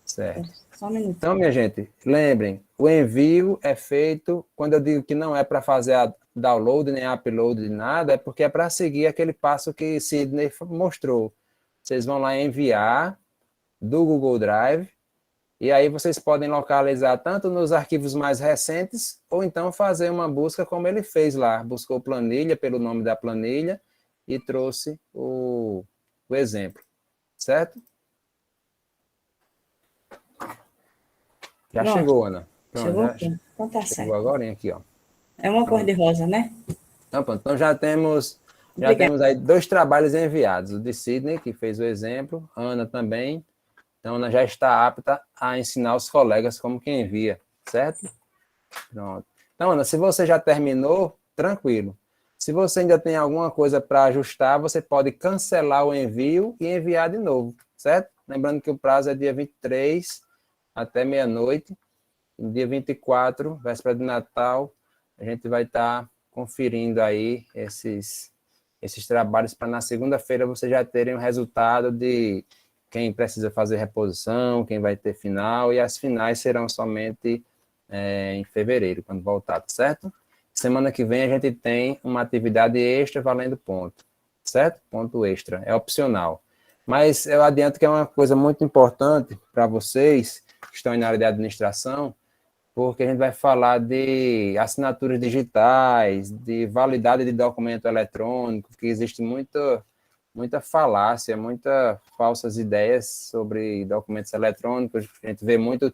Certo. Só um minuto. Então, minha gente, lembrem, o envio é feito, quando eu digo que não é para fazer a download nem upload de nada, é porque é para seguir aquele passo que Sidney mostrou. Vocês vão lá enviar do Google Drive, e aí vocês podem localizar tanto nos arquivos mais recentes, ou então fazer uma busca como ele fez lá. Buscou planilha pelo nome da planilha e trouxe o exemplo. Certo? Já Pronto. chegou, Ana. Pronto, Chegou já aqui. Então tá chegou certo. agora aqui, ó. É uma cor de rosa, né? Então, pronto. Então já temos aí 2 trabalhos enviados. O de Sidney, que fez o exemplo, Ana também. Então, Ana já está apta a ensinar os colegas como que envia, certo? Pronto. Então, Ana, se você já terminou, tranquilo. Se você ainda tem alguma coisa para ajustar, você pode cancelar o envio e enviar de novo, certo? Lembrando que o prazo é dia 23 até meia-noite. Dia 24, véspera de Natal, a gente vai estar conferindo aí esses trabalhos para na segunda-feira você já terem o resultado de quem precisa fazer reposição, quem vai ter final, e as finais serão somente em fevereiro, quando voltar, certo? Semana que vem a gente tem uma atividade extra valendo ponto, certo? Ponto extra, é opcional. Mas eu adianto que é uma coisa muito importante para vocês que estão na área de administração, porque a gente vai falar de assinaturas digitais, de validade de documento eletrônico, que existe muita falácia, muitas falsas ideias sobre documentos eletrônicos. A gente vê muito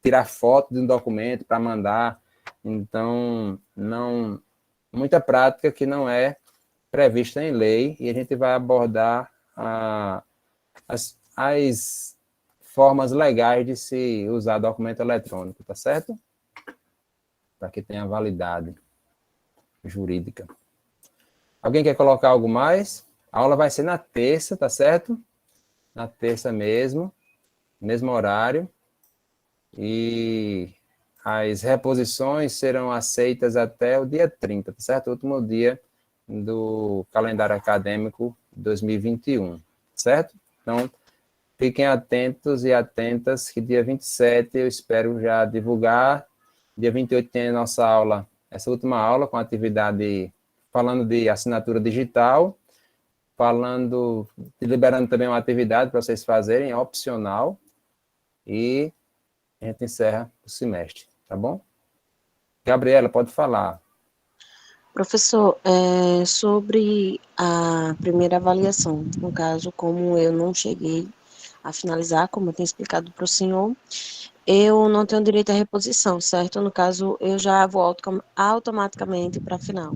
tirar foto de um documento para mandar, então, muita prática que não é prevista em lei, e a gente vai abordar as formas legais de se usar documento eletrônico, tá certo? Para que tenha validade jurídica. Alguém quer colocar algo mais? A aula vai ser na terça, tá certo? Na terça mesmo horário. E as reposições serão aceitas até o dia 30, tá certo? O último dia do calendário acadêmico 2021, certo? Então, fiquem atentos e atentas que dia 27 eu espero já divulgar. Dia 28 tem a nossa aula, essa última aula com atividade falando de assinatura digital, liberando também uma atividade para vocês fazerem, é opcional, e a gente encerra o semestre, tá bom? Gabriela, pode falar. Professor, sobre a primeira avaliação, no caso, como eu não cheguei a finalizar, como eu tenho explicado para o senhor, eu não tenho direito à reposição, certo? No caso, eu já vou automaticamente para a final.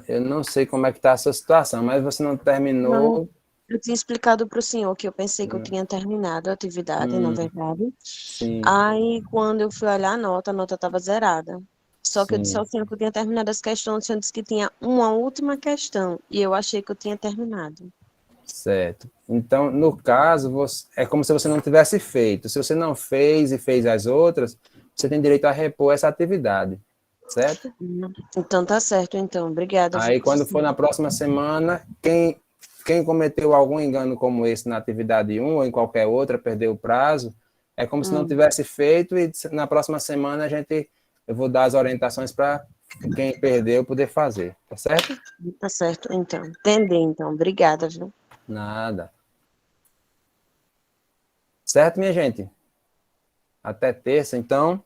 Eu não sei como é que está a sua situação, mas você não terminou... Não, eu tinha explicado para o senhor que eu pensei que eu tinha terminado a atividade, na verdade. Sim, Aí, quando eu fui olhar a nota estava zerada. Só que eu disse sim. ao senhor que eu tinha terminado as questões, o senhor disse que tinha uma última questão, e eu achei que eu tinha terminado. Certo. Então, no caso, é como se você não tivesse feito. Se você não fez e fez as outras, você tem direito a repor essa atividade, certo? Então tá certo, então. Obrigada, Aí, viu, quando for professor? na próxima semana, quem cometeu algum engano como esse na atividade 1 ou em qualquer outra, perdeu o prazo, é como se não tivesse feito, e na próxima semana eu vou dar as orientações para quem perdeu poder fazer, tá certo? Tá certo, então. Entendi, então. Obrigada, viu? Nada. Certo, minha gente? Até terça, então.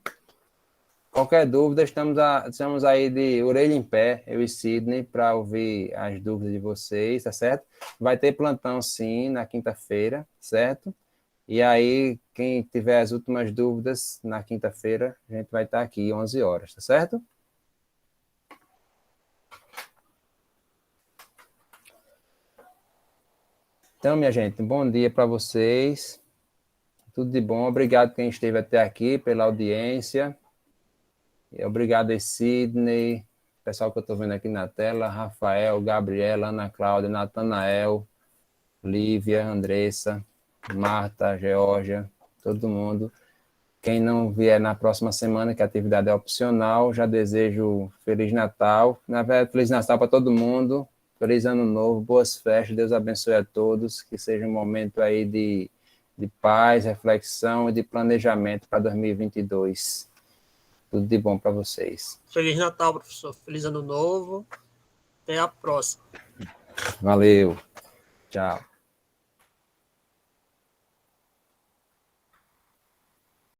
Qualquer dúvida, estamos aí de orelha em pé, eu e Sidney, para ouvir as dúvidas de vocês, tá certo? Vai ter plantão, sim, na quinta-feira, certo? E aí, quem tiver as últimas dúvidas, na quinta-feira, a gente vai estar aqui 11 horas, tá certo? Então, minha gente, um bom dia para vocês. Tudo de bom. Obrigado quem esteve até aqui pela audiência. E obrigado a Sidney, pessoal que eu estou vendo aqui na tela, Rafael, Gabriela, Ana Cláudia, Natanael, Lívia, Andressa, Marta, Georgia, todo mundo. Quem não vier na próxima semana, que a atividade é opcional, já desejo Feliz Natal. Na verdade, Feliz Natal para todo mundo. Feliz Ano Novo, boas festas, Deus abençoe a todos, que seja um momento aí de paz, reflexão e de planejamento para 2022. Tudo de bom para vocês. Feliz Natal, professor. Feliz Ano Novo. Até a próxima. Valeu. Tchau.